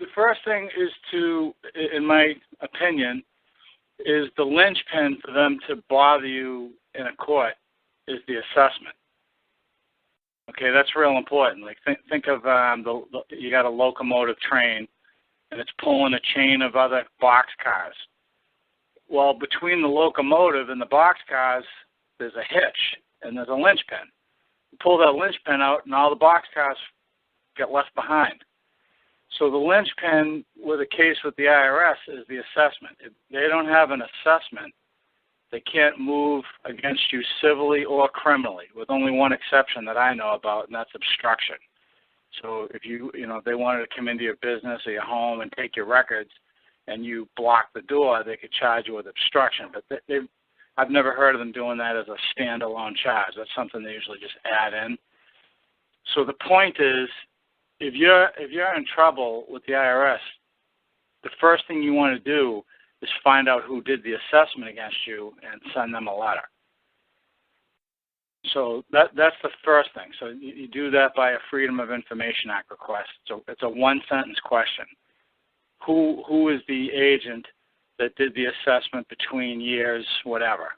the first thing is to, in my opinion, is the linchpin for them to bother you in a court is the assessment. Okay, that's real important. Like think of you got a locomotive train, and it's pulling a chain of other boxcars. Well, between the locomotive and the boxcars, there's a hitch and there's a linchpin. You pull that linchpin out, and all the boxcars get left behind. So the linchpin with a case with the IRS is the assessment. If they don't have an assessment, they can't move against you civilly or criminally, with only one exception that I know about, and that's obstruction. So if if they wanted to come into your business or your home and take your records, and you block the door, they could charge you with obstruction. But I've never heard of them doing that as a standalone charge. That's something they usually just add in. So the point is, if you're in trouble with the IRS, the first thing you want to do is find out who did the assessment against you and send them a letter. So that's the first thing. So you do that by a Freedom of Information Act request. So it's a one-sentence question. Who is the agent that did the assessment between years, whatever,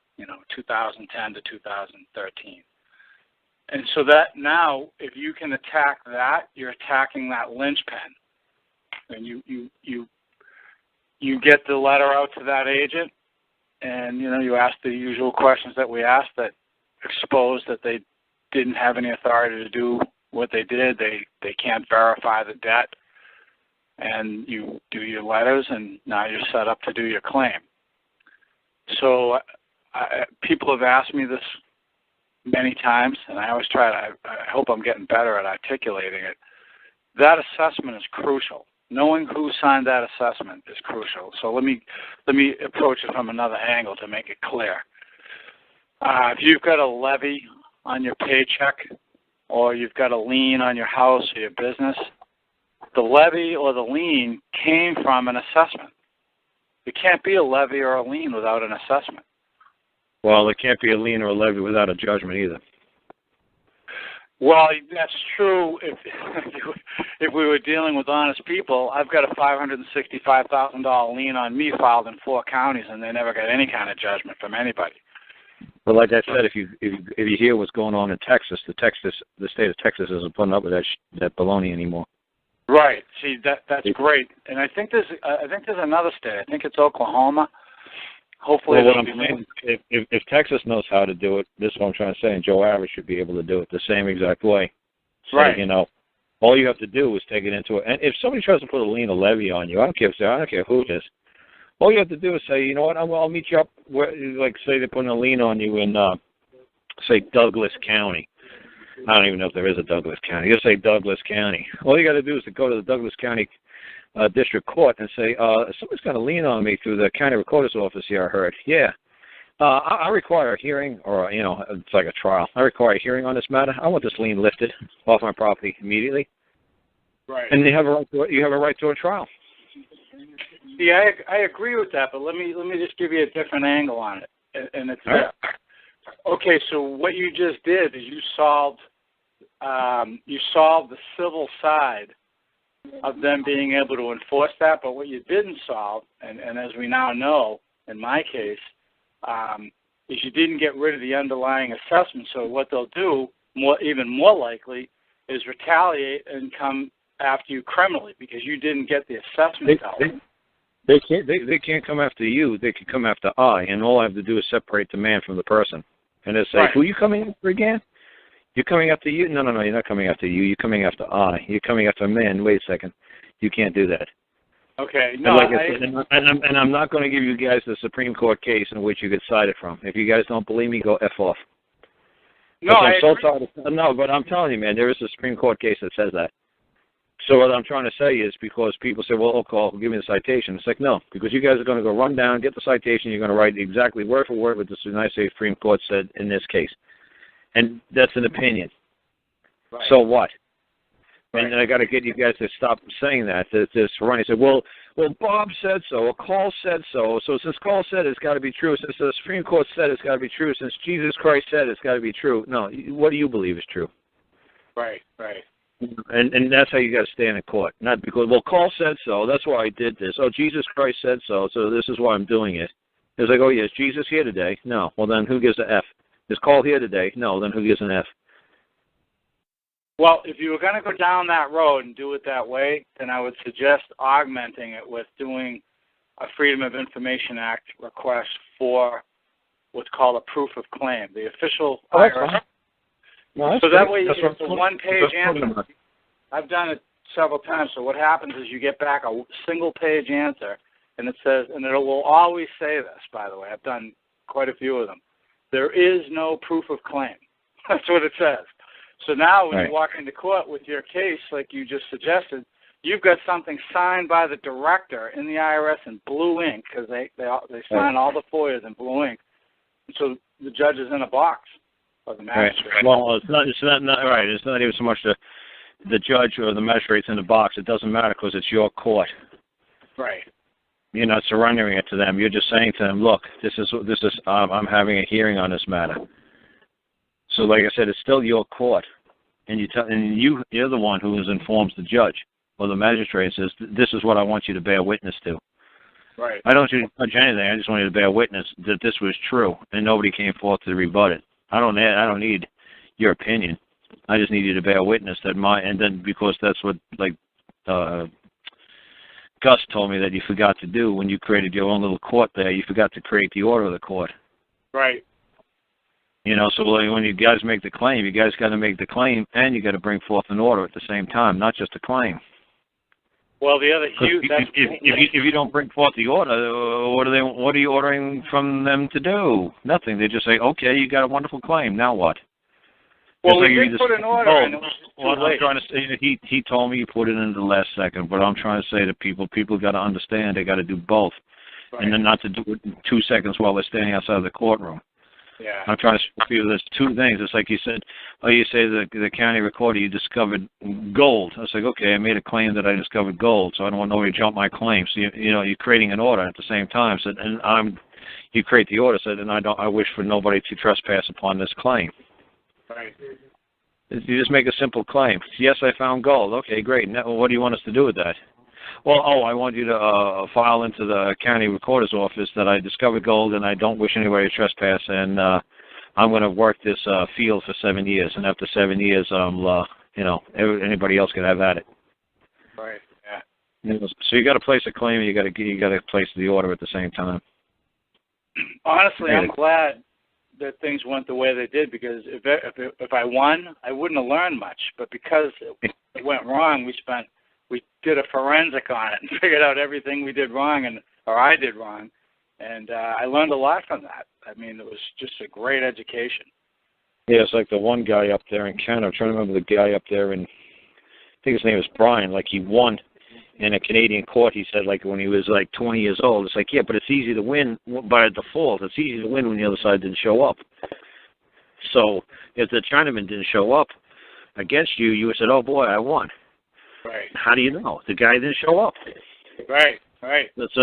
2010 to 2013? And so that now, if you can attack that, you're attacking that linchpin. And you get the letter out to that agent, and, you ask the usual questions that we ask that expose that they didn't have any authority to do what they did. They can't verify the debt. And you do your letters, and now you're set up to do your claim. So people have asked me this many times, and I always try to, I hope I'm getting better at articulating it. That assessment is crucial. Knowing who signed that assessment is crucial. So let me approach it from another angle to make it clear. If you've got a levy on your paycheck, or you've got a lien on your house or your business, the levy or the lien came from an assessment. There can't be a levy or a lien without an assessment. Well, there can't be a lien or a levy without a judgment either. Well, that's true if we were dealing with honest people. I've got a $565,000 lien on me filed in 4 counties, and they never got any kind of judgment from anybody. But like I said, if you hear what's going on in Texas, the state of Texas isn't putting up with that baloney anymore. Right. See, that's great. And I think there's another state. I think it's Oklahoma. Hopefully, well, what I'm saying, if Texas knows how to do it, this is what I'm trying to say, and Joe Average should be able to do it the same exact way. So, right. All you have to do is take it into it. And if somebody tries to put a lien or levy on you, I don't care who it is. All you have to do is say, you know what, I'll meet you up where, like, say they're putting a lien on you in, say, Douglas County. I don't even know if there is a Douglas County. Just say Douglas County. All you got to do is to go to the Douglas County District Court and say, somebody's got a lien on me through the county recorder's office here, I heard. Yeah. I require a hearing, or, it's like a trial. I require a hearing on this matter. I want this lien lifted off my property immediately. Right. And you have a right to a trial. See, I agree with that, but let me just give you a different angle on it. And it's okay. So what you just did is you solved the civil side of them being able to enforce that. But what you didn't solve, and as we now know, in my case, is you didn't get rid of the underlying assessment. So what they'll do, even more likely, is retaliate and come after you criminally because you didn't get the assessment out. They can't come after you. They can come after I, and all I have to do is separate the man from the person. And they say, right. Who are you coming after again? You're coming after you? No, you're not coming after you. You're coming after I. You're coming after a man. Wait a second. You can't do that. Okay. No, and I'm not going to give you guys the Supreme Court case in which you get cited from. If you guys don't believe me, go F off. No, I'm so tired of, no, but I'm telling you, man, there is a Supreme Court case that says that. So what I'm trying to say is because people say, well, okay, give me the citation. It's like, no, because you guys are going to go run down, get the citation, you're going to write exactly word for word what the United States Supreme Court said in this case. And that's an opinion. Right. So what? Right. And I got to get you guys to stop saying that. This running said, well, Bob said so, or Carl said so. So since Carl said it's got to be true, since the Supreme Court said it's got to be true, since Jesus Christ said it's got to be true. No, what do you believe is true? Right. And that's how you got to stand in court. Not because, well, Carl said so, that's why I did this. Oh, Jesus Christ said so, so this is why I'm doing it. It's like, oh, yeah, is Jesus here today? No. Well, then who gives an F? Is Carl here today? No. Then who gives an F? Well, if you were going to go down that road and do it that way, then I would suggest augmenting it with doing a Freedom of Information Act request for what's called a proof of claim. The official IRS. No, so that way you get the one-page answer. I've done it several times. So what happens is you get back a single-page answer, and it says, and it will always say this, by the way. I've done quite a few of them. There is no proof of claim. That's what it says. So now when you walk into court with your case, like you just suggested, you've got something signed by the director in the IRS in blue ink, because they sign all the FOIAs in blue ink. So the judge is in a box, or the magistrate. Right. Well, it's not right. It's not even so much the judge or the magistrate's in the box. It doesn't matter because it's your court. Right. You're not surrendering it to them. You're just saying to them, look, this is I'm having a hearing on this matter. So, like I said, it's still your court, and you're the one who informs the judge or the magistrate and says, this is what I want you to bear witness to. Right. I don't want you to judge anything. I just want you to bear witness that this was true, and nobody came forth to rebut it. I don't need your opinion. I just need you to bear witness that and then because that's what Gus told me that you forgot to do when you created your own little court there. You forgot to create the order of the court. Right. So when you guys make the claim, you guys got to make the claim, and you got to bring forth an order at the same time, not just a claim. Well, the other huge. If you don't bring forth the order, what are you ordering from them to do? Nothing. They just say, okay, you got a wonderful claim. Now what? Well, we did put an order in. What I'm trying to say, he told me you put it in the last second, but I'm trying to say to people got to understand they got to do both, and then not to do it in 2 seconds while they're standing outside of the courtroom. Yeah. I'm trying to speak to you. There's two things. It's like you said, you say the county recorder, you discovered gold. I was like, okay, I made a claim that I discovered gold, so I don't want nobody to jump my claim. So you're creating an order at the same time. So you create the order, so then I wish for nobody to trespass upon this claim. Right. You just make a simple claim. Yes, I found gold. Okay, great. Now, what do you want us to do with that? Well, I want you to file into the county recorder's office that I discovered gold and I don't wish anybody to trespass, and I'm going to work this field for 7 years, and after 7 years, anybody else can have at it. Right. Yeah. So you got to place a claim, and you got to place the order at the same time. Honestly, I'm glad that things went the way they did, because if I won, I wouldn't have learned much. But because it went wrong, we did a forensic on it and figured out everything we did wrong or I did wrong, and I learned a lot from that. I mean, it was just a great education. Yeah, it's like the one guy up there in Canada. I'm trying to remember the guy up there I think his name was Brian. Like, he won in a Canadian court. He said, like, when he was like 20 years old. It's like, yeah, but it's easy to win by default. It's easy to win when the other side didn't show up. So if the Chinaman didn't show up against you, you would have said, oh boy, I won. Right. How do you know? The guy didn't show up. Right. So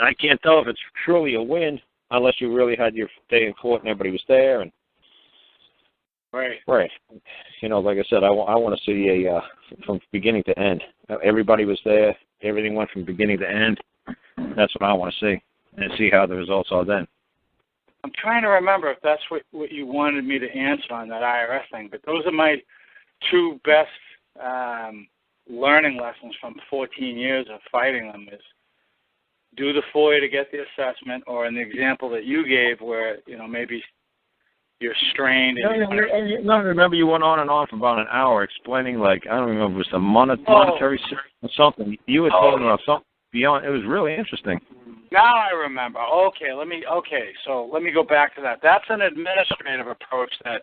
I can't tell if it's truly a win unless you really had your day in court and everybody was there. And Right. Like I said, I want to see from beginning to end. Everybody was there. Everything went from beginning to end. That's what I want to see, and see how the results are then. I'm trying to remember if that's what you wanted me to answer on that IRS thing, but those are my two best learning lessons from 14 years of fighting them is do the FOIA to get the assessment, or in the example that you gave where, maybe you're strained. I remember you went on and on for about an hour explaining, like, I don't remember, it was the monetary or something. You were talking about something beyond. It was really interesting. Now I remember. So let me go back to that. That's an administrative approach that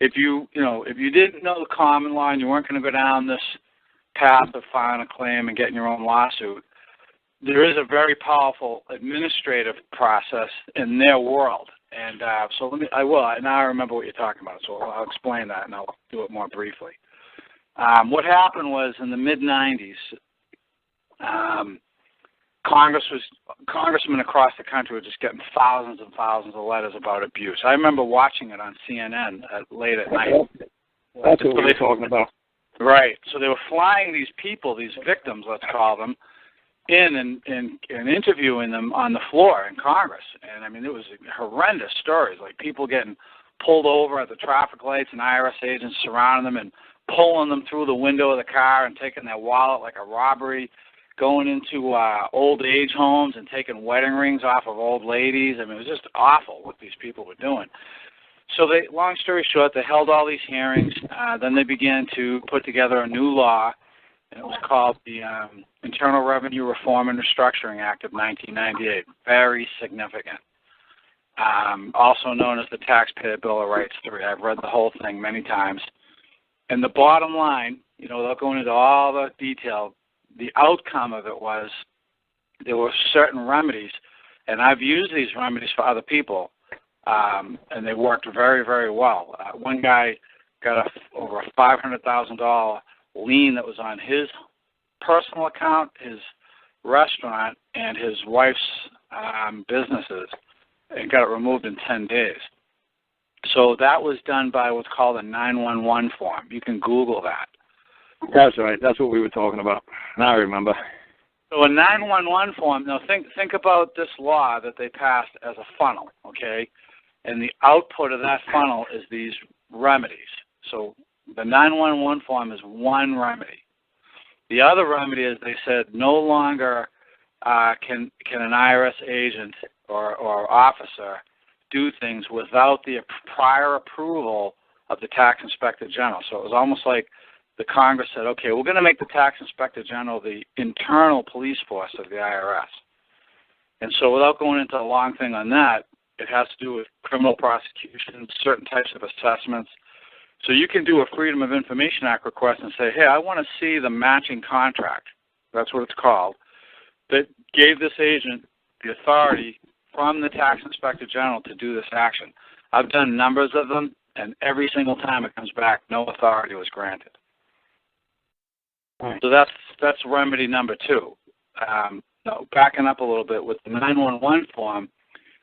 if you didn't know the common law and you weren't going to go down this path of filing a claim and getting your own lawsuit, there is a very powerful administrative process in their world. And so I remember what you're talking about, so I'll explain that, and I'll do it more briefly. What happened was in the mid-'90s, congressmen across the country were just getting thousands and thousands of letters about abuse. I remember watching it on CNN late at night. That's what we're talking about. Right. So they were flying these people, these victims, let's call them, in and interviewing them on the floor in Congress. And, I mean, it was horrendous stories, like people getting pulled over at the traffic lights and IRS agents surrounding them and pulling them through the window of the car and taking their wallet like a robbery, going into old age homes and taking wedding rings off of old ladies. I mean, it was just awful what these people were doing. So they, long story short, they held all these hearings. Then they began to put together a new law, and it was called the Internal Revenue Reform and Restructuring Act of 1998. Very significant. Also known as the Taxpayer Bill of Rights 3. I've read the whole thing many times. And the bottom line, you know, without going into all the detail, the outcome of it was there were certain remedies, and I've used these remedies for other people, and they worked very, very well. One guy got over a $500,000 lien that was on his personal account, his restaurant, and his wife's businesses, and got it removed in 10 days. So that was done by what's called a 911 form. You can Google that. That's right. That's what we were talking about. Now I remember. So a 911 form, now think about this law that they passed as a funnel, okay? And the output of that funnel is these remedies. So the 911 form is one remedy. The other remedy is they said no longer can an IRS agent or officer do things without the prior approval of the Tax Inspector General. So it was almost like the Congress said, okay, we're going to make the Tax Inspector General the internal police force of the IRS. And so without going into a long thing on that, it has to do with criminal prosecution, certain types of assessments. So you can do a Freedom of Information Act request and say, hey, I want to see the matching contract, that's what it's called, that gave this agent the authority from the Tax Inspector General to do this action. I've done numbers of them, and every single time it comes back, no authority was granted. So that's remedy number two. Now, backing up a little bit, with the 911 form,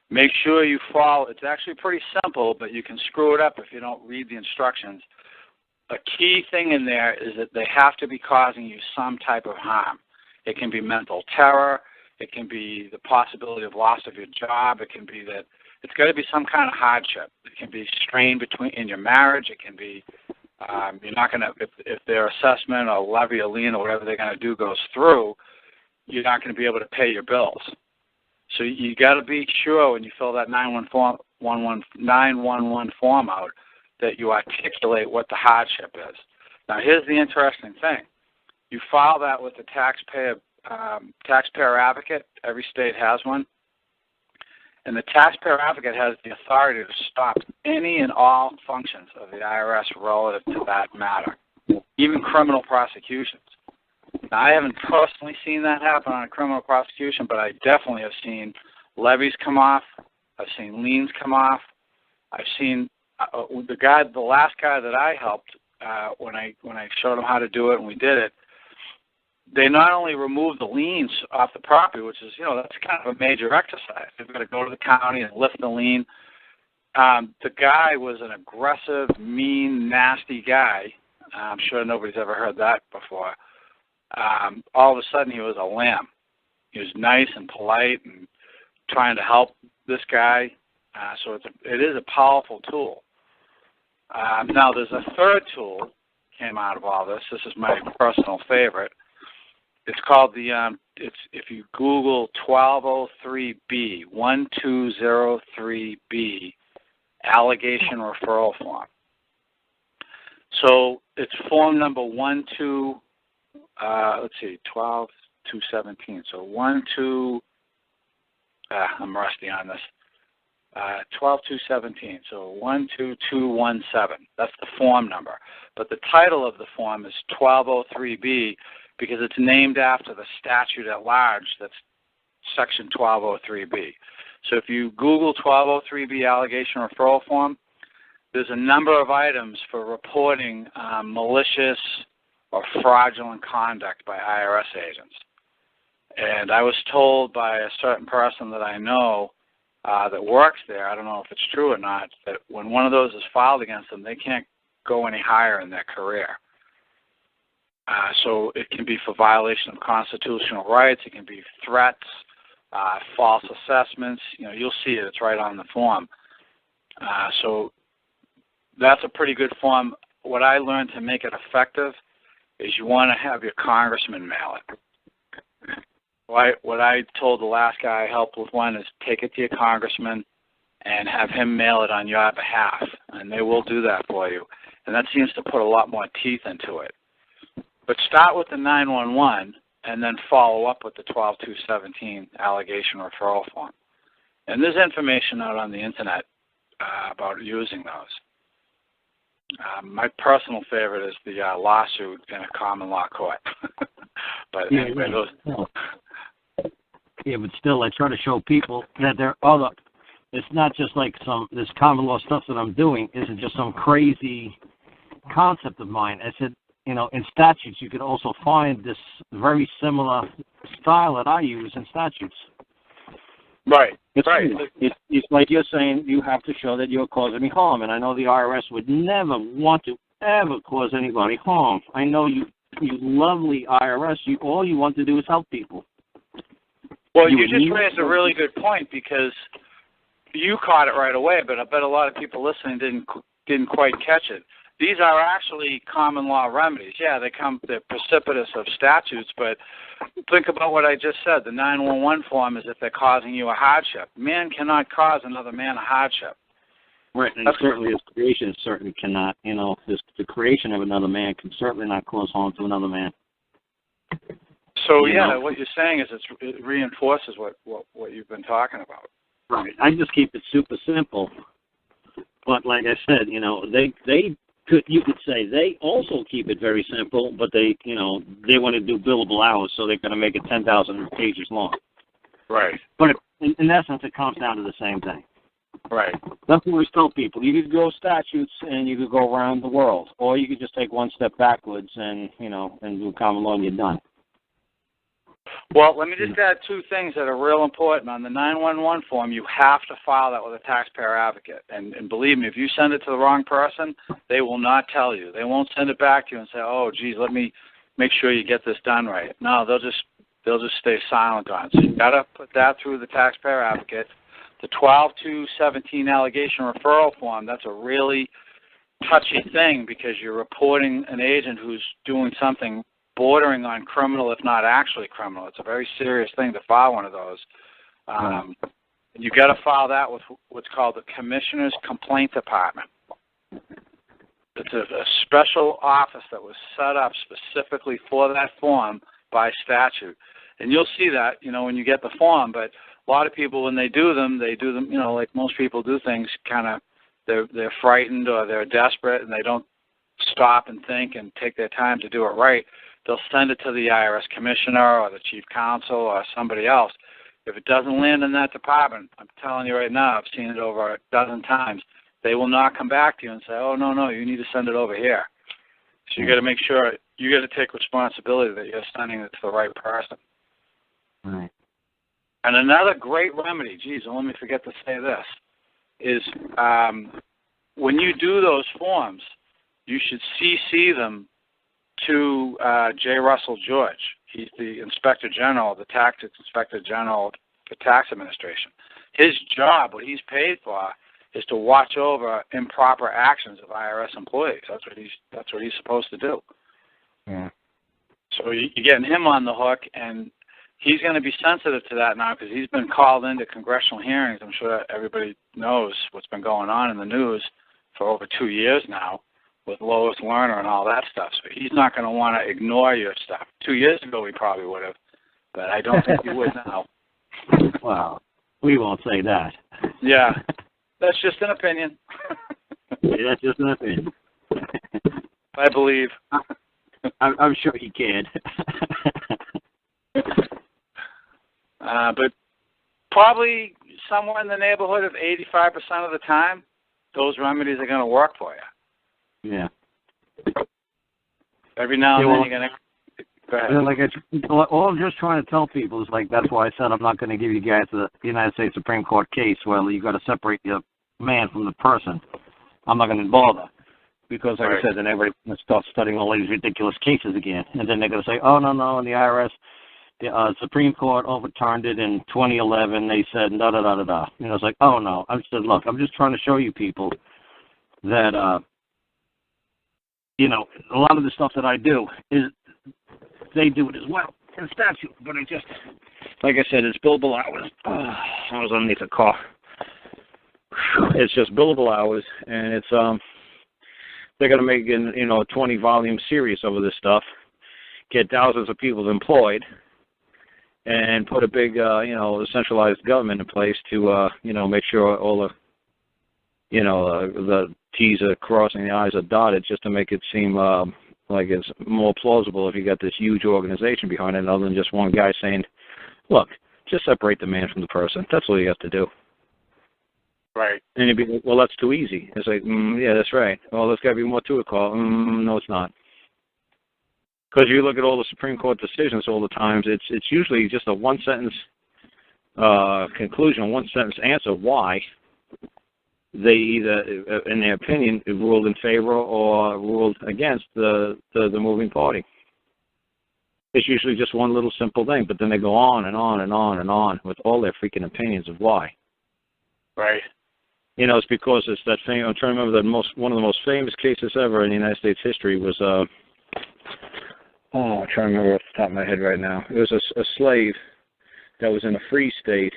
make sure you follow. It's actually pretty simple, but you can screw it up if you don't read the instructions. A key thing in there is that they have to be causing you some type of harm. It can be mental terror. It can be the possibility of loss of your job. It can be that it's got to be some kind of hardship. It can be strain in your marriage. It can be you're not going to, if their assessment or levy or lien or whatever they're going to do goes through, you're not going to be able to pay your bills. So you got to be sure when you fill that 911 form out that you articulate what the hardship is. Now, here's the interesting thing. You file that with the taxpayer advocate. Every state has one. And the taxpayer advocate has the authority to stop any and all functions of the IRS relative to that matter, even criminal prosecutions. Now, I haven't personally seen that happen on a criminal prosecution, but I definitely have seen levies come off. I've seen liens come off. I've seen the last guy that I helped when I showed him how to do it and we did it. They not only removed the liens off the property, which is, that's kind of a major exercise. They've got to go to the county and lift the lien. The guy was an aggressive, mean, nasty guy. I'm sure nobody's ever heard that before. All of a sudden, he was a lamb. He was nice and polite and trying to help this guy. So it is a powerful tool. Now, there's a third tool came out of all this. This is my personal favorite. It's called if you Google 1203B, 1203B, allegation referral form. So it's form number 12217. So I'm rusty on this. 12217. So 12217. That's the form number. But the title of the form is 1203B because it's named after the statute at large that's section 1203B. So if you Google 1203B allegation referral form, there's a number of items for reporting malicious or fraudulent conduct by IRS agents. And I was told by a certain person that I know that works there, I don't know if it's true or not, that when one of those is filed against them, they can't go any higher in their career. So it can be for violation of constitutional rights. It can be threats, false assessments. You'll see it. It's right on the form. So that's a pretty good form. What I learned to make it effective is you want to have your congressman mail it. What I told the last guy I helped with one is take it to your congressman and have him mail it on your behalf, and they will do that for you. And that seems to put a lot more teeth into it. But start with the 911 and then follow up with the 12217 allegation referral form. And there's information out on the internet about using those. My personal favorite is the lawsuit in a common law court. But anyway, but still, I try to show people that there are other. It's not just like this common law stuff that I'm doing isn't just some crazy concept of mine. I said, in statutes, you could also find this very similar style that I use in statutes. Right. It's like you're saying, you have to show that you're causing me harm, and I know the IRS would never want to ever cause anybody harm. I know you lovely IRS. All you want to do is help people. Well, you just raised a really good point because you caught it right away, but I bet a lot of people listening didn't quite catch it. These are actually common law remedies. Yeah, they're precipitous of statutes, but think about what I just said. The 911 form is if they're causing you a hardship. Man cannot cause another man a hardship. Right, and certainly his creation certainly cannot. The creation of another man can certainly not cause harm to another man. So, what you're saying is it reinforces what you've been talking about. Right. I just keep it super simple. But like I said, you could say they also keep it very simple, but they want to do billable hours, so they're going to make it 10,000 pages long. Right. But in essence, it comes down to the same thing. Right. That's what we tell people. You could go statutes and you could go around the world, or you could just take one step backwards and do common law and you're done. Well, let me just add two things that are real important. On the 911 form, you have to file that with a taxpayer advocate. And believe me, if you send it to the wrong person, they will not tell you. They won't send it back to you and say, oh, geez, let me make sure you get this done right. No, they'll just stay silent on it. So you've got to put that through the taxpayer advocate. The 12217 allegation referral form, that's a really touchy thing because you're reporting an agent who's doing something bordering on criminal, if not actually criminal. It's a very serious thing to file one of those. You got to file that with what's called the Commissioner's Complaint Department. It's a special office that was set up specifically for that form by statute. And you'll see that, when you get the form. But a lot of people, when they do them, like most people do things, kind of, they're frightened or they're desperate and they don't stop and think and take their time to do it right. They'll send it to the IRS commissioner or the chief counsel or somebody else. If it doesn't land in that department, I'm telling you right now, I've seen it over a dozen times, they will not come back to you and say, oh, no, you need to send it over here. So you got to make sure, you got to take responsibility that you're sending it to the right person. Right. And another great remedy, don't let me forget to say this, is when you do those forms, you should CC them to J. Russell George. He's the Inspector General, the Tax Inspector General for Tax Administration. His job, what he's paid for, is to watch over improper actions of IRS employees. That's what he's supposed to do. Yeah. So you're getting him on the hook, and he's going to be sensitive to that now because he's been called into congressional hearings. I'm sure everybody knows what's been going on in the news for over 2 years now with Lois Lerner and all that stuff. So he's not going to want to ignore your stuff. 2 years ago he probably would have, but I don't think he would now. Well, we won't say that. Yeah, that's just an opinion. Yeah, that's just an opinion. I believe. I'm sure he can. But probably somewhere in the neighborhood of 85% of the time, those remedies are going to work for you. Yeah. Every now and then you're going to... Go ahead. All I'm just trying to tell people is that's why I said I'm not going to give you guys the United States Supreme Court case where you got to separate the man from the person. I'm not going to bother. Because, like Right. I said, then everybody starts studying all these ridiculous cases again. And then they're going to say, oh, no, and the IRS, the Supreme Court overturned it in 2011. They said, da-da-da-da-da. You know, it's like, oh, no. I said, look, I'm just trying to show you people that, you know, a lot of the stuff that I do is they do it as well in statute. But it just, like I said, it's billable hours. I was underneath a car. It's just billable hours, and it's they're going to make a 20-volume series over this stuff, get thousands of people employed, and put a big centralized government in place to make sure all the the T's are crossed and the I's are dotted, just to make it seem like it's more plausible if you got this huge organization behind it, other than just one guy saying, look, just separate the man from the person. That's all you have to do. Right. And you'd be like, well, that's too easy. It's like, yeah, that's right. Well, there's got to be more to it, Carl. No, it's not. Because you look at all the Supreme Court decisions all the times, it's usually just a one-sentence conclusion, one-sentence answer why they either, in their opinion, ruled in favor or ruled against the moving party. It's usually just one little simple thing, but then they go on and on and on and on with all their freaking opinions of why. Right. You know, it's because it's that thing. I'm trying to remember one of the most famous cases ever in the United States history was, I'm trying to remember off the top of my head right now. It was a slave that was in a free state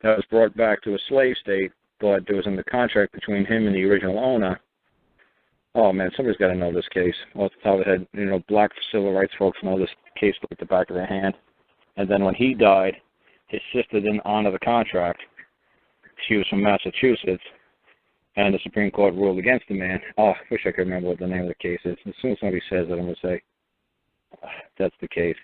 that was brought back to a slave state, but there was in the contract between him and the original owner. Oh, man, somebody's got to know this case. Off the top of the head, black civil rights folks know this case like the back of their hand. And then when he died, his sister didn't honor the contract. She was from Massachusetts, and the Supreme Court ruled against the man. Oh, I wish I could remember what the name of the case is. As soon as somebody says it, I'm going to say, that's the case.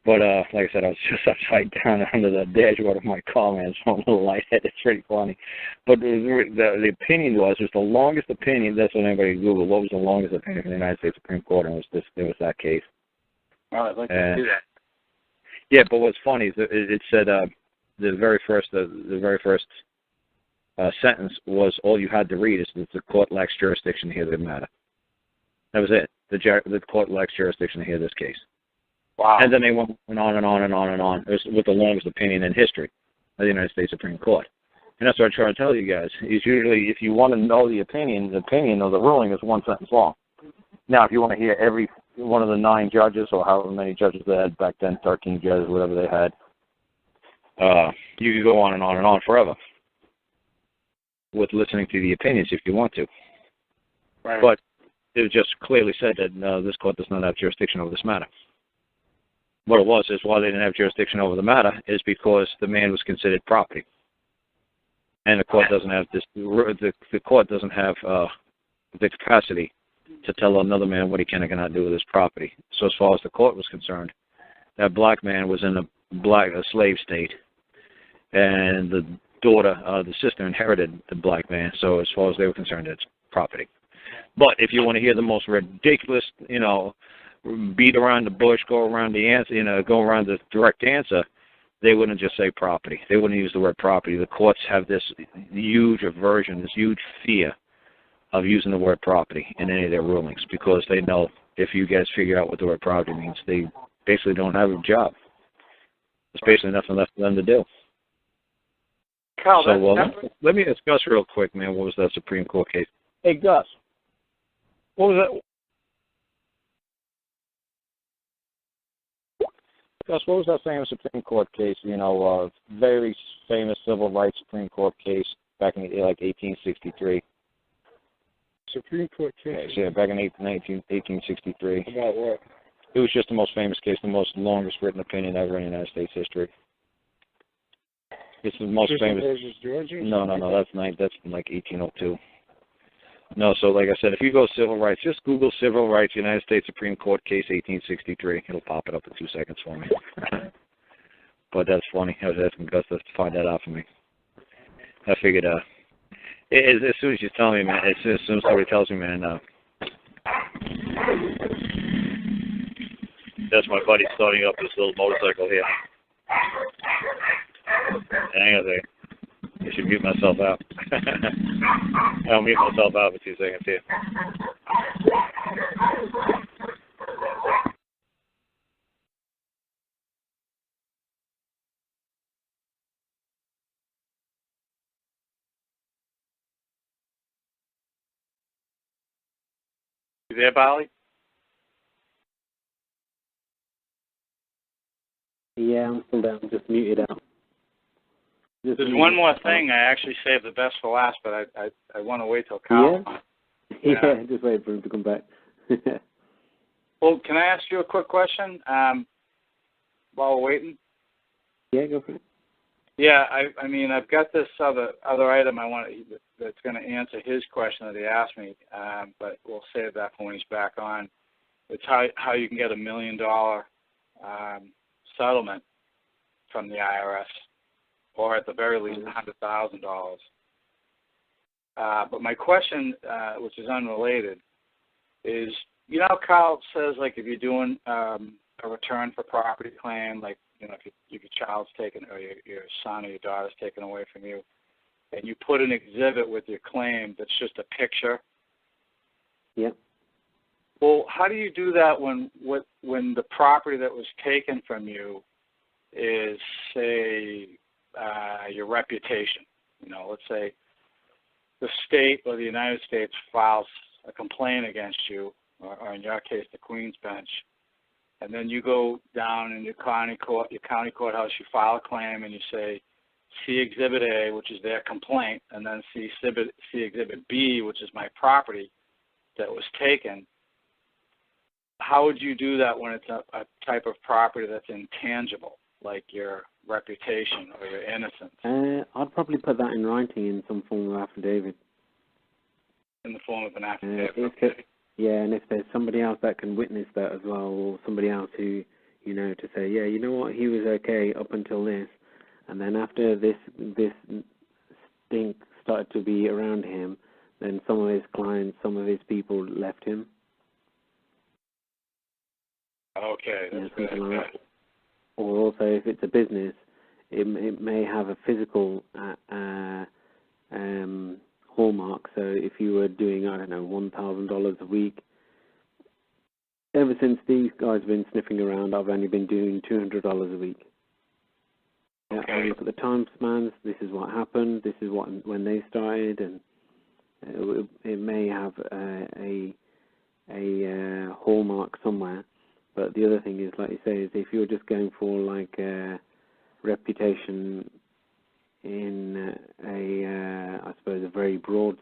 But, like I said, I was just upside down under the dashboard of my car, man, so I'm a little lightheaded. It's pretty funny. But the opinion was the longest opinion. That's what anybody Googled. What was the longest opinion from the United States Supreme Court? And it was that case. Oh, I'd like to do that. Yeah, but what's funny is it said the very first sentence was all you had to read is that the court lacks jurisdiction to hear the matter. That was it. The court lacks jurisdiction to hear this case. Wow. And then they went on and on and on and on. It was with the longest opinion in history of the United States Supreme Court. And that's what I'm trying to tell you guys. Is usually, if you want to know the opinion of the ruling is one sentence long. Now, if you want to hear every one of the 9 judges, or however many judges they had back then, 13 judges, whatever they had, you could go on and on and on forever with listening to the opinions if you want to. Right. But it just clearly said that this court does not have jurisdiction over this matter. What it was is why they didn't have jurisdiction over the matter is because the man was considered property, and the court doesn't have this. The court doesn't have the capacity to tell another man what he can and cannot do with his property. So as far as the court was concerned, that black man was in a slave state, and the sister inherited the black man. So as far as they were concerned, it's property. But if you want to hear the most ridiculous, beat around the bush, go around the answer, go around the direct answer, they wouldn't just say property. They wouldn't use the word property. The courts have this huge aversion, this huge fear of using the word property in any of their rulings, because they know if you guys figure out what the word property means, they basically don't have a job. There's basically nothing left for them to do. Carl, So let me discuss real quick, man, what was that Supreme Court case? Hey, Gus, what was that? Gus, what was that famous Supreme Court case? Very famous civil rights Supreme Court case back in 1863. Supreme Court case. Yeah, back in 1863. About what? It was just the most famous case, the most longest written opinion ever in United States history. It's the most famous. Versus Georgia? No, that's from 1802. No, so like I said, if you go civil rights, just Google civil rights, United States Supreme Court case 1863. It'll pop it up in 2 seconds for me. But that's funny. I was asking Gus to find that out for me. I figured, as soon as you tell me, man, as soon as somebody tells me, man, that's my buddy starting up this little motorcycle here. Hang on there. I should mute myself out. I'll mute myself out for 2 seconds here. You there, Bali? Yeah, I'm still down. Just muted out. There's one more thing. I actually saved the best for last, but I want to wait till Karl. Yeah, just wait for him to come back. Well, can I ask you a quick question while we're waiting? Yeah, go for it. Yeah, I mean, I've got this other item I want that's going to answer his question that he asked me, but we'll save that for when he's back on. It's how you can get $1 million settlement from the IRS, or at the very least $100,000. But my question, which is unrelated, is, you know how Karl says, like, if you're doing a return for property claim, like, you know, if your child's taken, or your son or your daughter's taken away from you, and you put an exhibit with your claim that's just a picture. Yep. Well, how do you do that when the property that was taken from you is, say, your reputation? You know, let's say the state or the United States files a complaint against you, or in your case, the Queen's Bench, and then you go down in your county courthouse, you file a claim, and you say, see Exhibit A, which is their complaint, and then see Exhibit B, which is my property that was taken. How would you do that when it's a type of property that's intangible, like your reputation or your innocence? I'd probably put that in writing in some form of affidavit. In the form of an affidavit. Yeah, and if there's somebody else that can witness that as well, or somebody else who, you know, to say, yeah, you know what, he was okay up until this, and then after this stink started to be around him, then some of his clients, some of his people left him. Okay, that's good. Like that. Or also, if it's a business, it may have a physical hallmark. So if you were doing, I don't know, $1,000 a week, ever since these guys have been sniffing around, I've only been doing $200 a week. Okay. I look at the time spans. This is what happened. This is when they started, and it may have a hallmark somewhere. But the other thing is, like you say, is if you're just going for like a reputation in I suppose, a very broad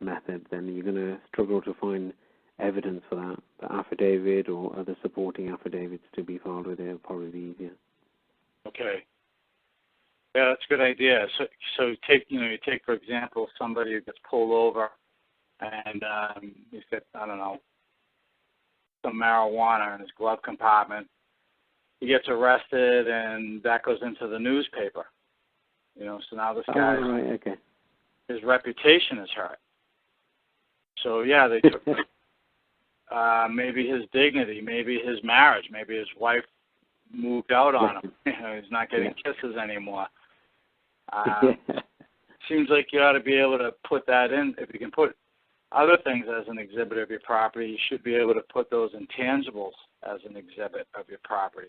method, then you're going to struggle to find evidence for that. The affidavit or other supporting affidavits to be filed with it will probably be easier. Okay. Yeah, that's a good idea. So you take for example somebody who gets pulled over and he's got, I don't know, some marijuana in his glove compartment. He gets arrested, and that goes into the newspaper. You know, so now this guy, his reputation is hurt. So yeah, they took maybe his dignity, maybe his marriage, maybe his wife moved out on him. You know, he's not getting kisses anymore. Seems like you ought to be able to put that in. If you can put other things as an exhibit of your property, you should be able to put those intangibles as an exhibit of your property.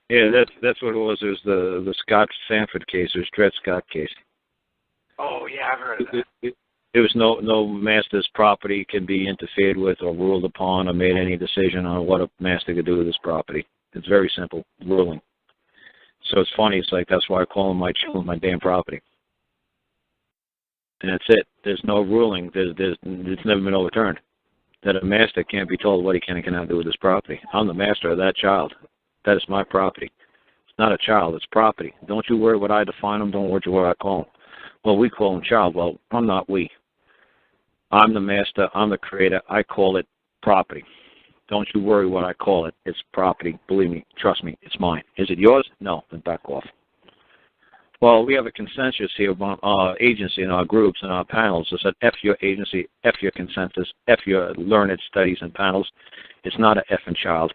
Yeah, that's what it was. It was the Scott Sanford case. It was Dred Scott case. Oh yeah, I've heard of that. There was no master's property can be interfered with or ruled upon or made any decision on what a master could do with his property. It's very simple ruling. So it's funny. It's like that's why I call them my children my damn property. And that's it. There's no ruling. It's never been overturned. That a master can't be told what he can and cannot do with his property. I'm the master of that child. That is my property. It's not a child. It's property. Don't you worry what I define them. Don't worry what I call them. Well, we call them child. Well, I'm not we. I'm the master. I'm the creator. I call it property. Don't you worry what I call it. It's property. Believe me. Trust me. It's mine. Is it yours? No. Then back off. Well, we have a consensus here about our agency and our groups and our panels. It's that F your agency, F your consensus, F your learned studies and panels. It's not an effing child.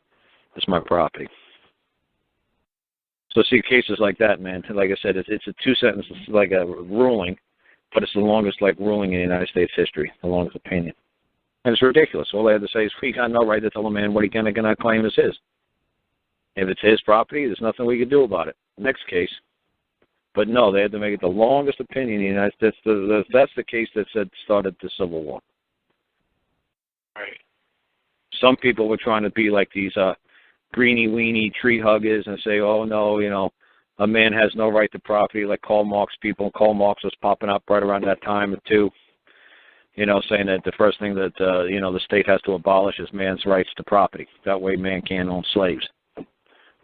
It's my property. So see cases like that, man. Like I said, it's a two-sentence, like a ruling. But it's the longest, ruling in United States history, the longest opinion. And it's ridiculous. All they have to say is, we got no right to tell a man what he can and cannot claim is his. If it's his property, there's nothing we can do about it. Next case. But no, they had to make it the longest opinion in the United States. That's the case that started the Civil War. Right. Some people were trying to be like these greeny-weeny tree huggers and say, oh, no, a man has no right to property, like Karl Marx people. Karl Marx was popping up right around that time, too, saying that the first thing that, the state has to abolish is man's rights to property. That way man can't own slaves.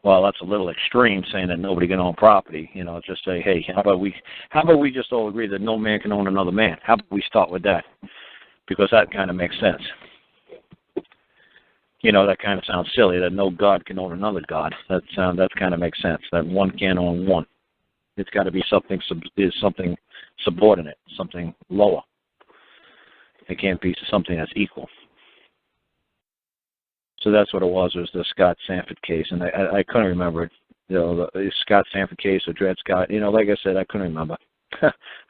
Well, that's a little extreme, saying that nobody can own property. Just say, hey, how about we just all agree that no man can own another man? How about we start with that? Because that kind of makes sense. That kind of sounds silly, that no God can own another God. That kind of makes sense, that one can't own one. It's got to be something subordinate, something lower. It can't be something that's equal. So that's what it was the Scott Sanford case, and I couldn't remember it. The Scott Sanford case or Dred Scott. Like I said, I couldn't remember.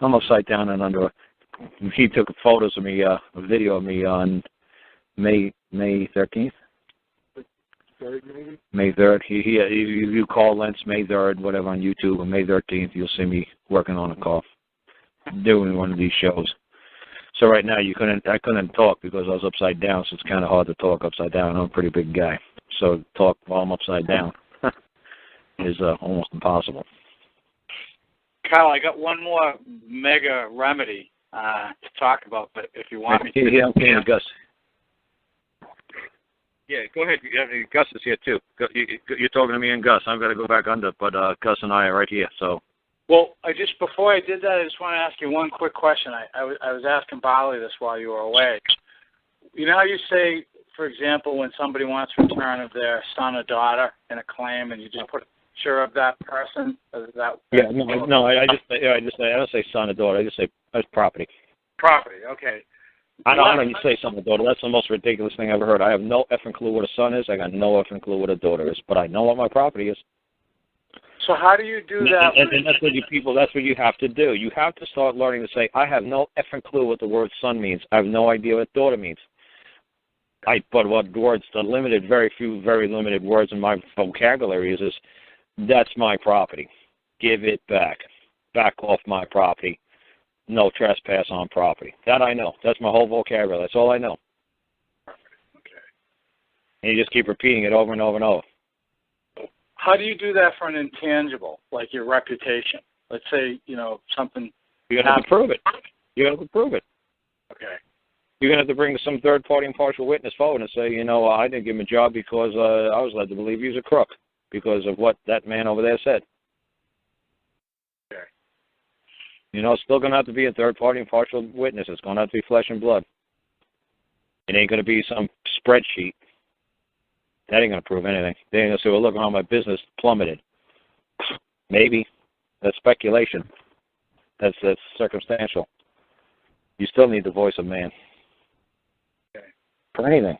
I'm upside down and under. He took photos of me, a video of me on May 13th. May 3rd. You call Lentz May 3rd, whatever, on YouTube, or May 13th, you'll see me working on a car, doing one of these shows. So right now I couldn't talk because I was upside down, so it's kind of hard to talk upside down. I'm a pretty big guy, so talk while I'm upside down is almost impossible. Karl, I got one more mega remedy to talk about, but if you want me to. Yeah, okay, Gus. Yeah, go ahead. Gus is here too. You're talking to me and Gus. I'm going to go back under, but Gus and I are right here, so. Well, before I did that, I just want to ask you one quick question. I was asking Barley this while you were away. You know how you say, for example, when somebody wants return of their son or daughter in a claim, and you just put a picture of that person? Yeah, no. I don't say son or daughter. I just say property. Property. Okay. I don't even say son or daughter. That's the most ridiculous thing I've ever heard. I have no effing clue what a son is. I got no effing clue what a daughter is, but I know what my property is. So how do you do that? And that's what you have to do. You have to start learning to say, I have no effing clue what the word son means. I have no idea what daughter means. But what words, very limited words in my vocabulary is that's my property. Give it back. Back off my property. No trespass on property. That I know. That's my whole vocabulary. That's all I know. Okay. And you just keep repeating it over and over and over. How do you do that for an intangible, like your reputation? Let's say, something. You're going to have to prove it. You're going to have to prove it. Okay. You're going to have to bring some third-party impartial witness forward and say, I didn't give him a job because I was led to believe he was a crook because of what that man over there said. Okay. It's still going to have to be a third-party impartial witness. It's going to have to be flesh and blood. It ain't going to be some spreadsheet. That ain't going to prove anything. They ain't going to say, well, look how my business plummeted. Maybe. That's speculation. That's circumstantial. You still need the voice of man. Okay. For anything.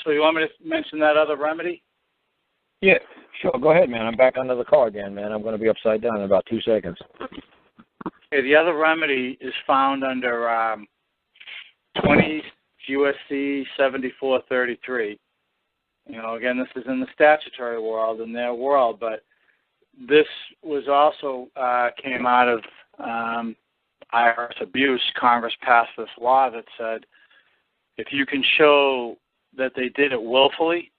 So you want me to mention that other remedy? Yeah, sure. Go ahead, man. I'm back under the car again, man. I'm going to be upside down in about 2 seconds. Okay, the other remedy is found under 20 USC 7433. Again, this is in the statutory world, in their world, but this was also came out of IRS abuse. Congress passed this law that said if you can show that they did it willfully,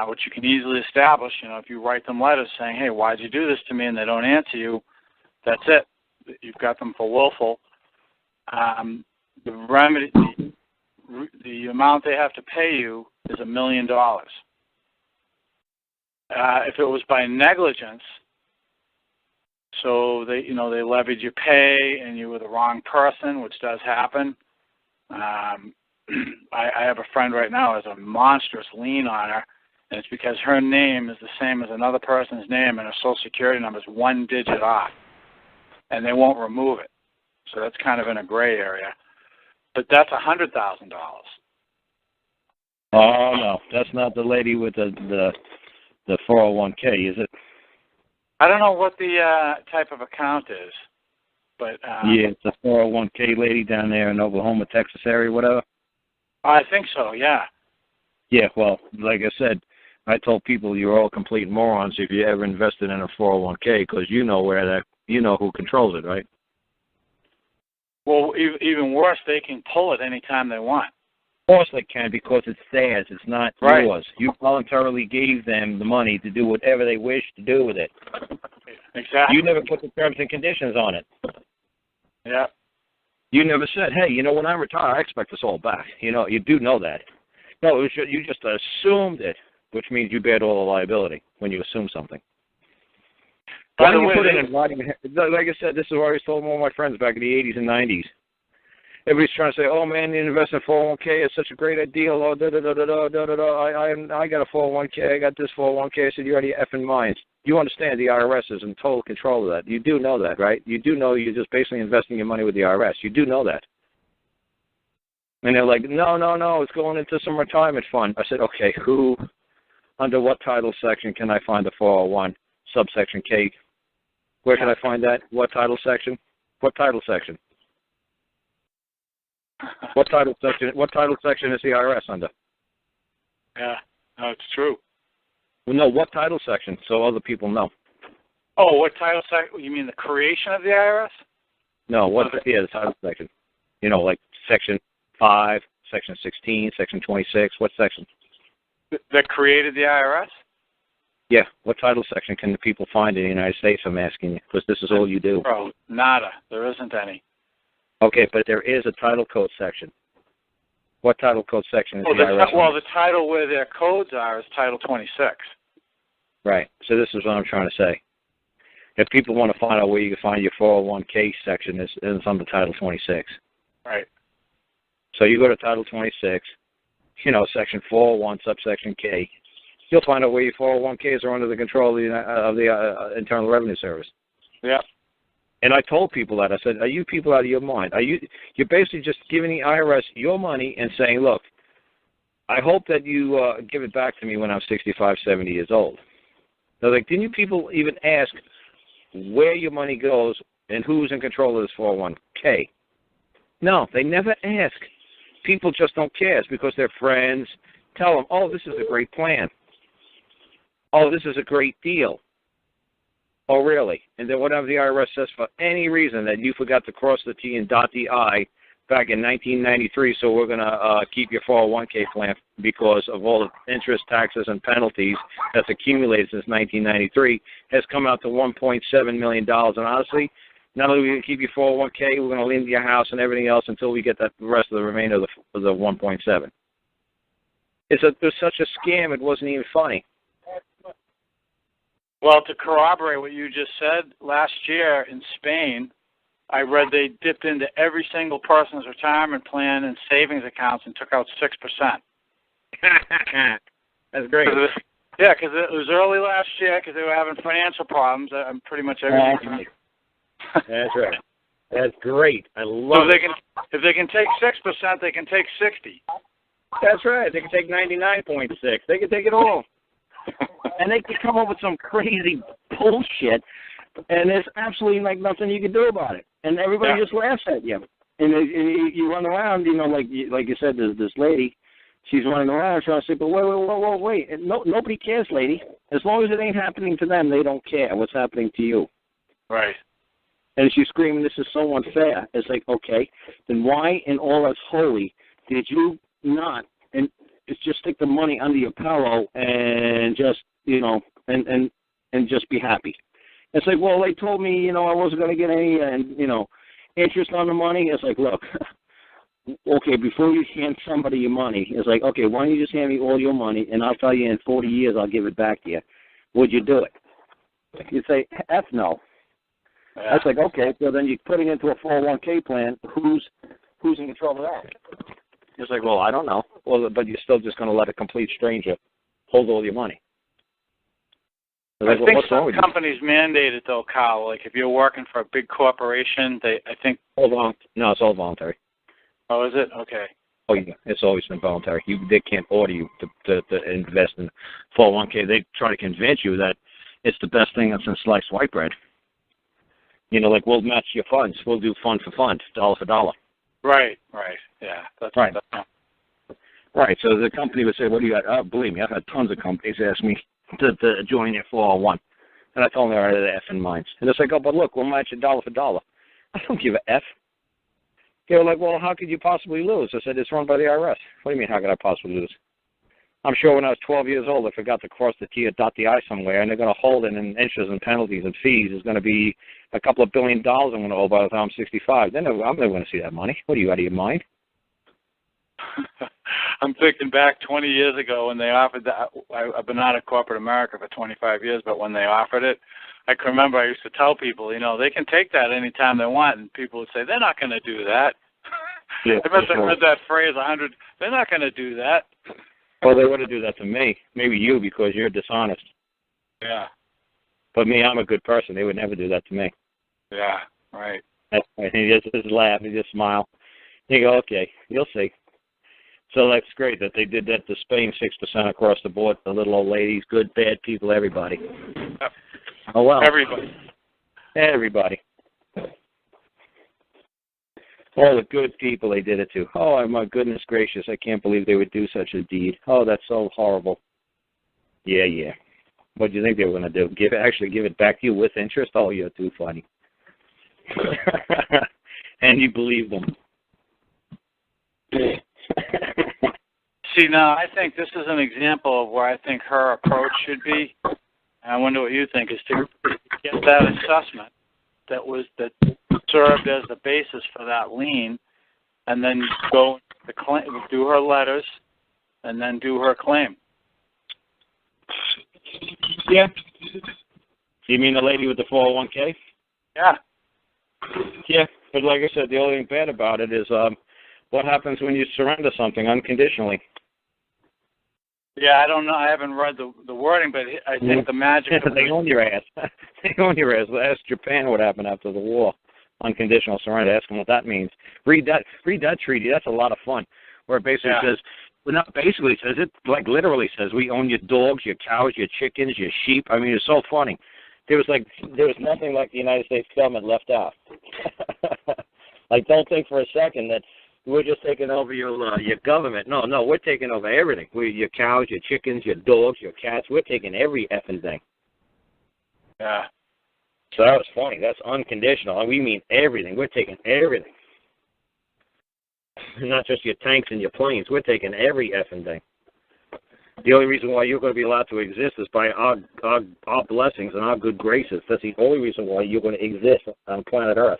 which you can easily establish, if you write them letters saying, hey, why'd you do this to me, and they don't answer you, that's it. You've got them for willful. The remedy, the amount they have to pay you is $1 million. If it was by negligence, so they levied your pay and you were the wrong person, which does happen. I have a friend right now who has a monstrous lien on her, and it's because her name is the same as another person's name and her Social Security number is 1 digit off, and they won't remove it. So that's kind of in a gray area. But that's $100,000. Oh no, that's not the lady with the 401k, is it? I don't know what the type of account is, but Yeah, it's a 401k lady down there in Oklahoma, Texas area, whatever. I think so. Yeah. Yeah, well, like I said, I told people you're all complete morons if you ever invested in a 401k because you know who controls it, right? Well, even worse, they can pull it anytime they want. Of course they can because it's theirs. It's not Right. yours. You voluntarily gave them the money to do whatever they wish to do with it. Exactly. You never put the terms and conditions on it. Yeah. You never said, hey, when I retire, I expect this all back. You do know that. No, you just assumed it, which means you bear all the liability when you assume something. By Why the don't you way, put it in writing? Like I said, this is what I always told one of my friends back in the 80s and 90s. Everybody's trying to say, oh, man, invest in 401k is such a great deal. Oh, I got a 401k. I got this 401k. I said, you're out of your effing minds. You understand the IRS is in total control of that. You do know that, right? You do know you're just basically investing your money with the IRS. You do know that. And they're like, no, it's going into some retirement fund. I said, okay, under what title section can I find the 401, subsection K? Where can I find that? What title section? What title section? What title section is the IRS under? Yeah, no, it's true. Well, no, what title section, so other people know. Oh, what title section? You mean the creation of the IRS? No, the title section. Like section 5, section 16, section 26, what section? That created the IRS? Yeah, what title section can the people find in the United States, I'm asking you, because this is all you do. Bro, nada. There isn't any. Okay, but there is a title code section. What title code section is the IRS? Well, the title where their codes are is Title 26. Right. So this is what I'm trying to say. If people want to find out where you can find your 401k section, it's under Title 26. Right. So you go to Title 26, Section 401, subsection K. You'll find out where your 401ks are under the control of the Internal Revenue Service. Yeah. And I told people that. I said, are you people out of your mind? You're basically just giving the IRS your money and saying, look, I hope that you give it back to me when I'm 65, 70 years old. They're like, didn't you people even ask where your money goes and who's in control of this 401k? No, they never ask. People just don't care. It's because their friends tell them, oh, this is a great plan. Oh, this is a great deal. Oh, really? And then whatever the IRS says for any reason that you forgot to cross the T and dot the I back in 1993, so we're going to keep your 401k plan because of all the interest, taxes, and penalties that's accumulated since 1993, has come out to $1.7 million. And honestly, not only are we going to keep your 401k, we're going to leave your house and everything else until we get the rest of the remainder of the 1.7. It was such a scam, it wasn't even funny. Well, to corroborate what you just said, last year in Spain, I read they dipped into every single person's retirement plan and savings accounts and took out 6%. That's great. Yeah, because it was early last year because they were having financial problems. Pretty much everything. That's right. That's great. I love it. If they can take 6%, they can take 60. That's right. They can take 99.6. They can take it all. And they can come up with some crazy bullshit, and there's absolutely nothing you can do about it. And everybody just laughs at you. And you run around, like you said, there's this lady, she's running around trying to say, but wait. And nobody cares, lady. As long as it ain't happening to them, they don't care what's happening to you. Right. And she's screaming, this is so unfair. It's like, okay, then why in all that's holy did you not and just stick the money under your pillow and just, and just be happy? It's like, well, they told me, I wasn't going to get any, interest on the money. It's like, look, okay, before you hand somebody your money, it's like, okay, why don't you just hand me all your money, and I'll tell you in 40 years I'll give it back to you. Would you do it? You'd say, F no. Yeah. That's like, okay, so then you're putting into a 401k plan. Who's in control of that? It's like, well, I don't know. Well, but you're still just going to let a complete stranger hold all your money. I think some companies mandate it, though, Karl. Like, if you're working for a big corporation, I think... No, it's all voluntary. Oh, is it? Okay. Oh, yeah. It's always been voluntary. They can't order you to invest in 401k. They try to convince you that it's the best thing since sliced white bread. You know, like we'll match your funds. We'll do fund for fund, dollar for dollar. Right. Yeah. That's right. Right. So the company would say, "What do you got?" Believe me, I've had tons of companies ask me to join their 401, and I told them they're out of their effing minds. And it's like, "Oh, but look, we'll match you dollar for dollar." I don't give a F. They were like, "Well, how could you possibly lose?" I said, "It's run by the IRS." What do you mean, how could I possibly lose? I'm sure when I was 12 years old, I forgot to cross the T or dot the I somewhere, and they're going to hold it in interest and penalties and fees. It's going to be a couple of $1 billion I'm going to owe by the time I'm 65. Then I'm never going to see that money. What are you, out of your mind? I'm thinking back 20 years ago when they offered that. I've been out of corporate America for 25 years, but when they offered it, I can remember I used to tell people, you know, they can take that anytime they want, and people would say, they're not going to do that. Yeah, I must have heard that phrase 100. They're not going to do that. Well, they wouldn't do that to me. Maybe you, because you're dishonest. Yeah. But me, I'm a good person. They would never do that to me. Yeah, right. And he just laugh, he just smile. You go, okay, you'll see. So that's great that they did that to Spain, 6% across the board. The little old ladies, good, bad people, everybody. Yep. Oh, well. Everybody. All the good people they did it to. Oh, my goodness gracious, I can't believe they would do such a deed. Oh, that's so horrible. Yeah. What do you think they were going to do? Actually give it back to you with interest? Oh, you're too funny. And you believe them. See, now, I think this is an example of where I think her approach should be. I wonder what you think, is to get that assessment that served as the basis for that lien, and then go the claim, do her letters, and then do her claim. Yeah. You mean the lady with the 401k? Yeah. Yeah, but like I said, the only thing bad about it is what happens when you surrender something unconditionally. Yeah, I don't know. I haven't read the wording, but I think the magic of they own your ass. They own your ass. Ask Japan what happened after the war. Unconditional surrender. Ask them what that means. Read that treaty. That's a lot of fun. Where it basically says, well, not basically says, it like literally says, we own your dogs, your cows, your chickens, your sheep. I mean, it's so funny. There was nothing like the United States government left out. Like, don't think for a second that we're just taking over your government. No, we're taking over everything. Your cows, your chickens, your dogs, your cats. We're taking every effing thing. Yeah. So that was funny. That's unconditional. And we mean everything. We're taking everything. Not just your tanks and your planes. We're taking every effing thing. The only reason why you're going to be allowed to exist is by our blessings and our good graces. That's the only reason why you're going to exist on planet Earth.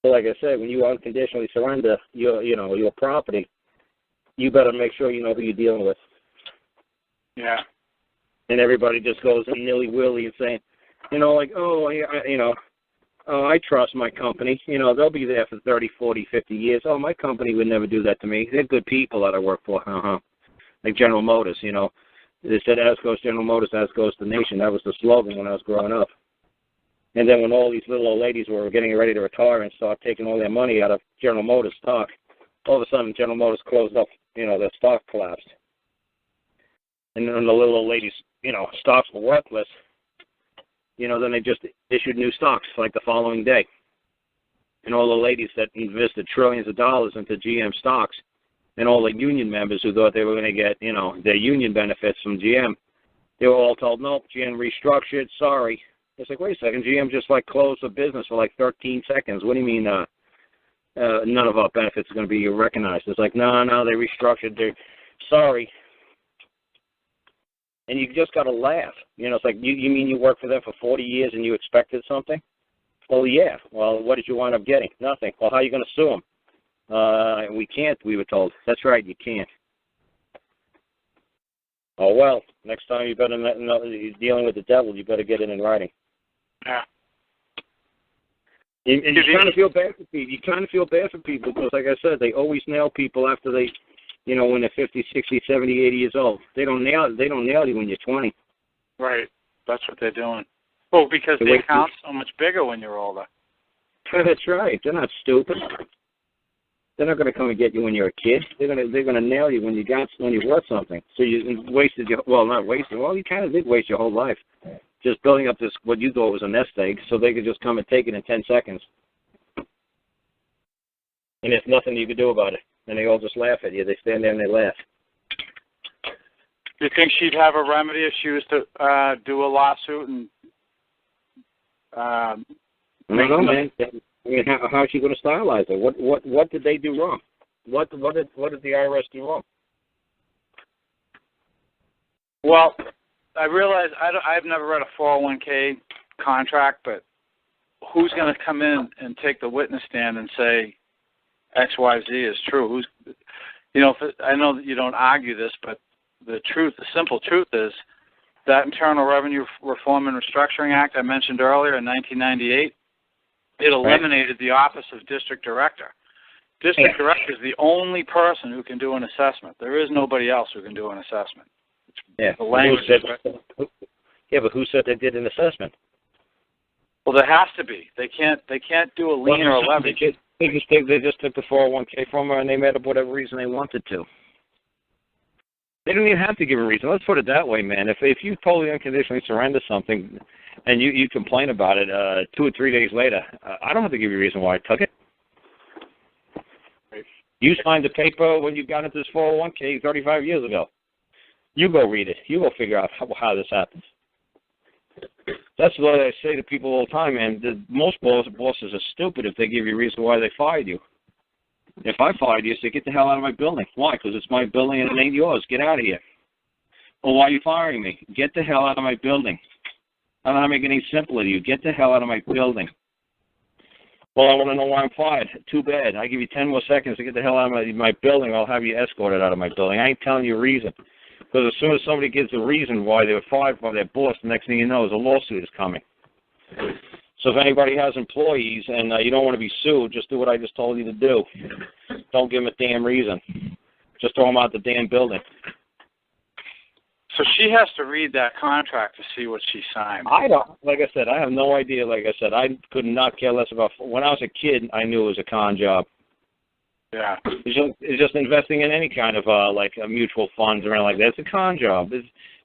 So like I said, when you unconditionally surrender your property, you better make sure you know who you're dealing with. Yeah. And everybody just goes nilly-willy and saying, I trust my company. They'll be there for 30, 40, 50 years. Oh, my company would never do that to me. They're good people that I work for. Like General Motors, They said, as goes General Motors, as goes the nation. That was the slogan when I was growing up. And then when all these little old ladies were getting ready to retire and start taking all their money out of General Motors stock, all of a sudden General Motors closed up, their stock collapsed. And then the little old ladies, stocks were worthless. Then they just issued new stocks like the following day. And all the ladies that invested trillions of dollars into GM stocks and all the union members who thought they were going to get, their union benefits from GM, they were all told, nope, GM restructured, sorry. It's like, wait a second, GM just closed the business for 13 seconds. What do you mean none of our benefits are going to be recognized? It's like, no, they restructured. They're sorry. And you just got to laugh. It's like, you mean you worked for them for 40 years and you expected something? Well, yeah. Well, what did you wind up getting? Nothing. Well, how are you going to sue them? We can't, we were told. That's right, you can't. Oh, well, next time you better know you're dealing with the devil, you better get it in writing. Yeah. And you kind of feel bad for people. You kind of feel bad for people because, like I said, they always nail people after they, when they're 50, 60, 70, 80 years old. They don't nail you when you're 20. Right. That's what they're doing. Well, because the account's so much bigger when you're older. That's right. They're not stupid. They're not going to come and get you when you're a kid. They're going to nail you when you're worth something. So you wasted not wasted. Well, you kind of did waste your whole life just building up this what you thought was a nest egg, so they could just come and take it in 10 seconds. And there's nothing you could do about it. And they all just laugh at you. They stand there and they laugh. Do you think she'd have a remedy if she was to do a lawsuit and? I don't know, man. I mean, how is she going to stylize it? What did they do wrong? What did the IRS do wrong? Well, I realize I've never read a 401k contract, but who's going to come in and take the witness stand and say X, Y, Z is true? I know that you don't argue this, but the simple truth is that Internal Revenue Reform and Restructuring Act I mentioned earlier in 1998, it eliminated the office of district director. District director is the only person who can do an assessment. There is nobody else who can do an assessment. The language but who said they did an assessment? Well, there has to be. They can't do a lien or a levy. They just took the 401k from her and they made up whatever reason they wanted to. They don't even have to give a reason. Let's put it that way, man. If you totally unconditionally surrender something and you complain about it 2 or 3 days later, I don't have to give you a reason why I took it. You signed the paper when you got into this 401k 35 years ago. You go read it. You go figure out how this happens. That's what I say to people all the time, man. Most bosses are stupid if they give you a reason why they fired you. If I fired you, say, get the hell out of my building. Why? Because it's my building and it ain't yours. Get out of here. Well, why are you firing me? Get the hell out of my building. I don't know how to make it any simpler to you. Get the hell out of my building. Well, I want to know why I'm fired. Too bad. I give you 10 more seconds to get the hell out of my building. I'll have you escorted out of my building. I ain't telling you a reason. Because as soon as somebody gives a reason why they were fired by their boss, the next thing you know is a lawsuit is coming. So if anybody has employees and you don't want to be sued, just do what I just told you to do. Don't give them a damn reason. Just throw them out the damn building. So she has to read that contract to see what she signed. I don't. Like I said, I have no idea. Like I said, I could not care less about. When I was a kid, I knew it was a con job. Yeah. It's just investing in any kind of like mutual funds or anything like that. It's a con job.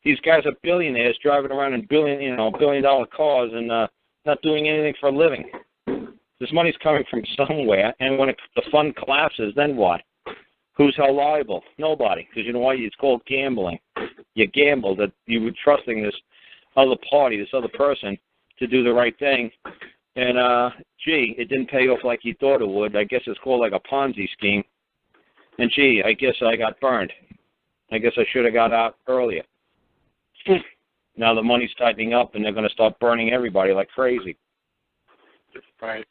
These guys are billionaires driving around in billion-dollar cars and not doing anything for a living. This money's coming from somewhere, and when the fund collapses, then what? Who's held liable? Nobody, because you know why? It's called gambling. You gambled that you were trusting this other party, this other person, to do the right thing, and gee, it didn't pay off like you thought it would. I guess it's called like a Ponzi scheme. And gee, I guess I got burned. I guess I should have got out earlier. Now the money's tightening up, and they're going to start burning everybody like crazy. Right.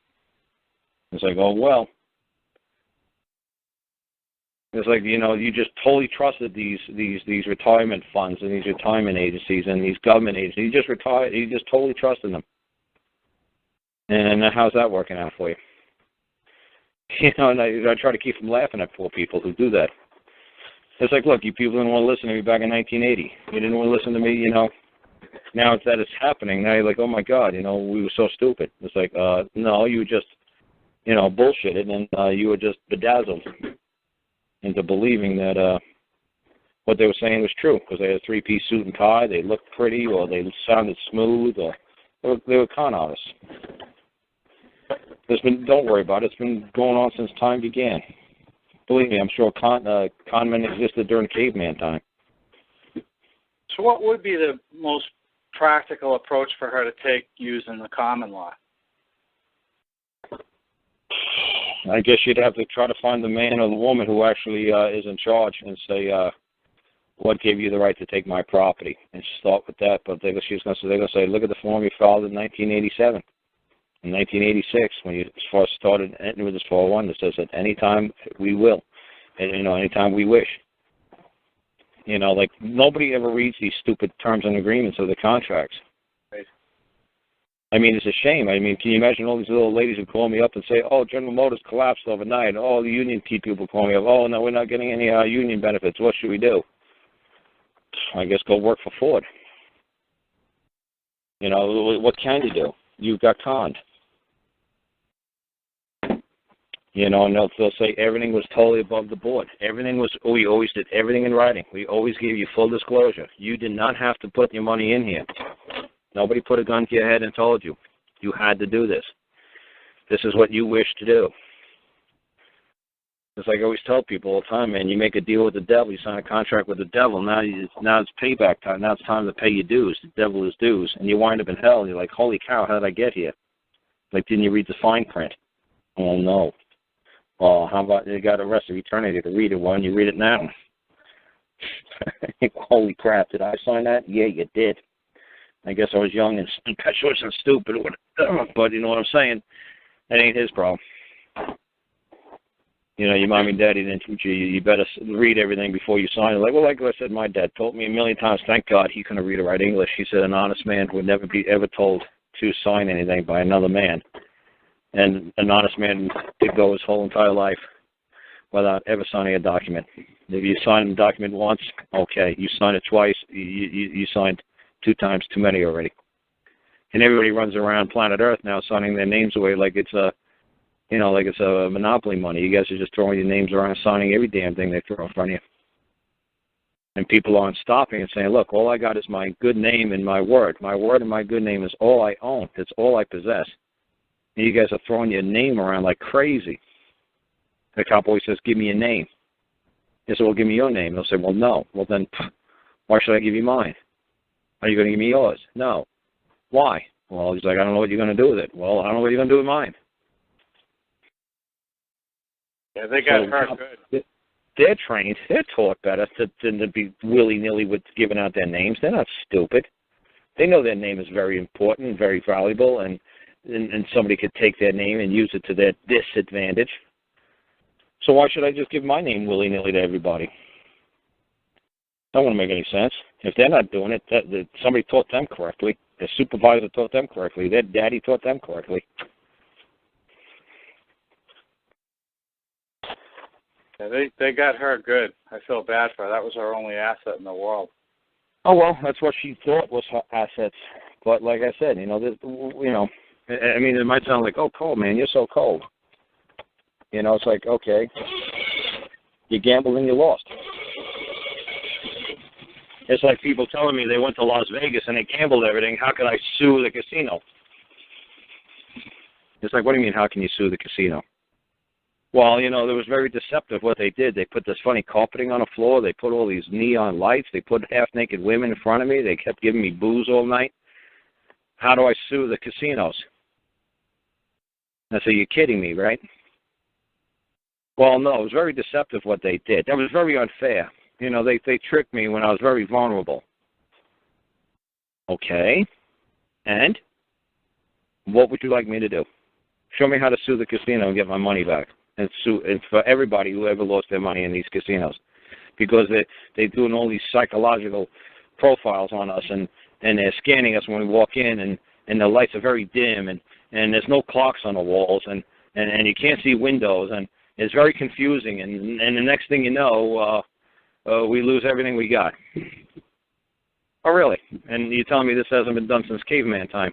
It's like, oh, well. It's like, you just totally trusted these retirement funds and these retirement agencies and these government agencies. You just totally trusted them. And how's that working out for you? And I try to keep from laughing at poor people who do that. It's like, look, you people didn't want to listen to me back in 1980. You didn't want to listen to me, Now that it's happening, now you're like, oh, my God, we were so stupid. It's like, no, you were just, bullshitted, and you were just bedazzled into believing that what they were saying was true because they had a three-piece suit and tie, they looked pretty, or they sounded smooth, or they were con artists. Don't worry about it. It's been going on since time began. Believe me, I'm sure con men existed during caveman time. So what would be the most practical approach for her to take using the common law? I guess you'd have to try to find the man or the woman who actually is in charge and say, what gave you the right to take my property? And start with that. But they're going to say, look at the form you filed in 1987. In 1986, when you first started with this 401, it says at any time we will, and anytime we wish. Like nobody ever reads these stupid terms and agreements of the contracts. Right. I mean, it's a shame. I mean, can you imagine all these little ladies who call me up and say, "Oh, General Motors collapsed overnight." Oh, the union people call me up. Oh, no, we're not getting any union benefits. What should we do? I guess go work for Ford. What can you do? You got conned. And they'll say everything was totally above the board. We always did everything in writing. We always gave you full disclosure. You did not have to put your money in here. Nobody put a gun to your head and told you. You had to do this. This is what you wish to do. It's like I always tell people all the time, man, you make a deal with the devil, you sign a contract with the devil, now it's payback time. Now it's time to pay your dues. The devil is dues. And you wind up in hell, and you're like, holy cow, how did I get here? Like, didn't you read the fine print? Oh, no. Well, how about you got the rest of eternity to read it? Why don't you read it now? Holy crap, did I sign that? Yeah, you did. I guess I was young and impetuous and stupid, but you know what I'm saying? That ain't his problem. Your mom and daddy didn't teach you. You better read everything before you sign it. Like I said, my dad told me a million times, thank God he couldn't read or write English. He said an honest man would never be ever told to sign anything by another man. And an honest man could go his whole entire life without ever signing a document. If you sign a document once, okay. You sign it twice, you signed 2 times too many already. And everybody runs around planet Earth now signing their names away like it's a monopoly money. You guys are just throwing your names around, signing every damn thing they throw in front of you. And people aren't stopping and saying, look, all I got is my good name and my word. My word and my good name is all I own. It's all I possess. And you guys are throwing your name around like crazy. The cop always says, give me your name. They say, well, give me your name. They'll say, well, no. Well, then why should I give you mine? Are you going to give me yours? No. Why? Well, he's like, I don't know what you're going to do with it. Well, I don't know what you're going to do with mine. Yeah, they got hurt good. They're trained. They're taught better than to be willy-nilly with giving out their names. They're not stupid. They know their name is very important, very valuable, and somebody could take their name and use it to their disadvantage. So why should I just give my name willy-nilly to everybody? That wouldn't make any sense. If they're not doing it, somebody taught them correctly. Their supervisor taught them correctly. Their daddy taught them correctly. Yeah, they got her good. I feel bad for her. That was her only asset in the world. Oh, well, that's what she thought was her assets. But like I said, I mean, it might sound like, oh, cold, man, you're so cold. It's like, okay, you gambled and you lost. It's like people telling me they went to Las Vegas and they gambled everything. How could I sue the casino? It's like, what do you mean, how can you sue the casino? Well, it was very deceptive what they did. They put this funny carpeting on the floor. They put all these neon lights. They put half-naked women in front of me. They kept giving me booze all night. How do I sue the casinos? I say, you're kidding me, right? Well, no, it was very deceptive what they did. That was very unfair. They tricked me when I was very vulnerable. Okay. And? What would you like me to do? Show me how to sue the casino and get my money back. And for everybody who ever lost their money in these casinos. Because they're doing all these psychological profiles on us, and they're scanning us when we walk in, and the lights are very dim, and there's no clocks on the walls, and you can't see windows, and it's very confusing, and the next thing you know, we lose everything we got. Oh, really? And you're telling me this hasn't been done since caveman time?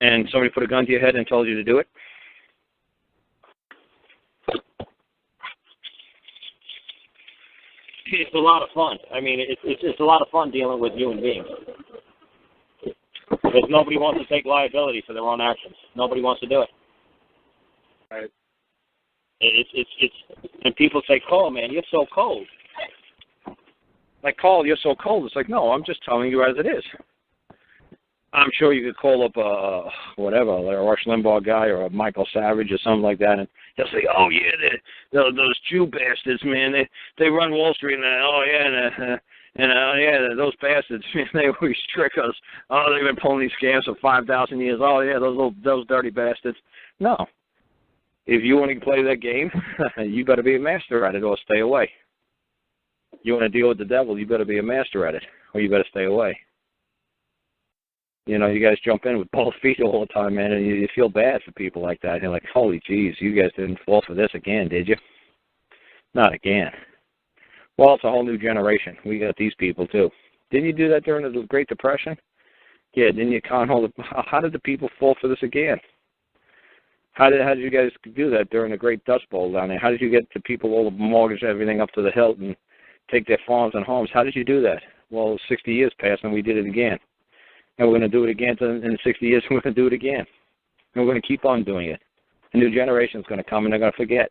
And somebody put a gun to your head and told you to do it? It's a lot of fun. I mean, it's a lot of fun dealing with human beings. Because nobody wants to take liability for their own actions. Nobody wants to do it. Right. And people say, Carl, man, you're so cold. Like, Carl, you're so cold. It's like, no, I'm just telling you as it is. I'm sure you could call up a Rush Limbaugh guy or a Michael Savage or something like that, and they'll say, "Oh yeah, those Jew bastards, man, they run Wall Street, and those bastards, man, they always trick us. Oh, they've been pulling these scams for 5,000 years. Oh yeah, those dirty bastards." No, if you want to play that game, you better be a master at it or stay away. You want to deal with the devil, you better be a master at it, or you better stay away. You guys jump in with both feet all the time, man, and you feel bad for people like that. You're like, holy jeez, you guys didn't fall for this again, did you? Not again. Well, it's a whole new generation. We got these people, too. Didn't you do that during the Great Depression? Yeah, didn't you con hold? How did the people fall for this again? How did you guys do that during the Great Dust Bowl down there? How did you get the people all to mortgage everything up to the hilt and take their farms and homes? How did you do that? Well, 60 years passed and we did it again. And we're going to do it again in 60 years. We're going to do it again. And we're going to keep on doing it. A new generation is going to come and they're going to forget.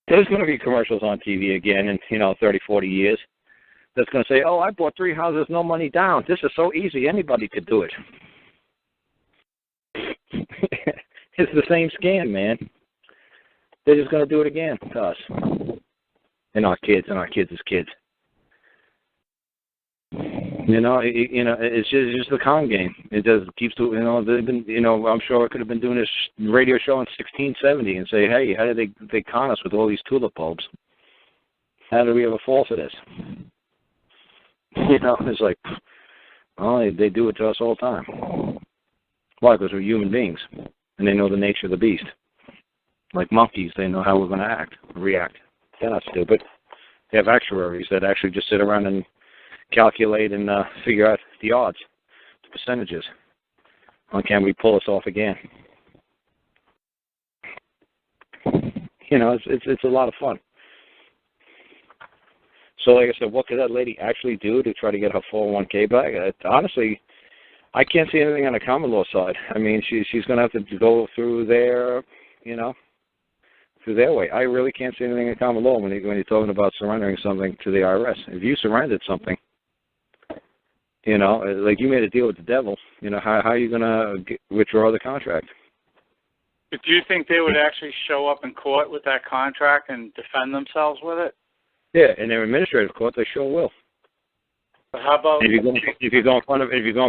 There's going to be commercials on TV again in, 30, 40 years that's going to say, oh, I bought 3 houses, no money down. This is so easy. Anybody could do it. It's the same scam, man. They're just going to do it again to us and our kids and our kids' kids. It's just a con game. It just keeps, they've been, I'm sure I could have been doing this radio show in 1670 and say, hey, how did they con us with all these tulip bulbs? How did we ever fall for this? It's like, well, they do it to us all the time. Why? Because we're human beings, and they know the nature of the beast. Like monkeys, they know how we're going to react. They're not stupid. They have actuaries that actually just sit around and calculate and figure out the odds, the percentages. When can we pull this off again? It's a lot of fun. So like I said, what could that lady actually do to try to get her 401k back? Honestly, I can't see anything on the common law side. I mean, she's going to have to go through their, through their way. I really can't see anything in common law when you're talking about surrendering something to the IRS. If you surrendered something, like you made a deal with the devil, how are you going to withdraw the contract? But do you think they would actually show up in court with that contract and defend themselves with it? Yeah, in their administrative court, they sure will. But how about if you go in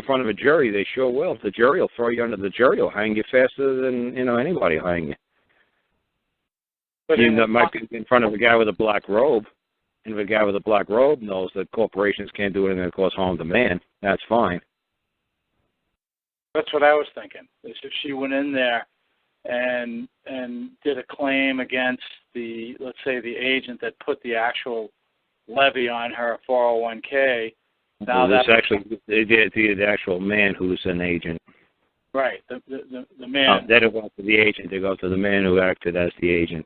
front of a jury, they sure will. The jury will throw you under. The jury will hang you faster than anybody will hang you. But might be in front of a guy with a black robe, and if a guy with a black robe knows that corporations can't do anything that cause harm to man, that's fine. That's what I was thinking. Is if she went in there and did a claim against let's say the agent that put the actual levy on her 401k. Now that's actually the actual man who's an agent. Right, the man. They don't go to the agent; they go to the man who acted as the agent.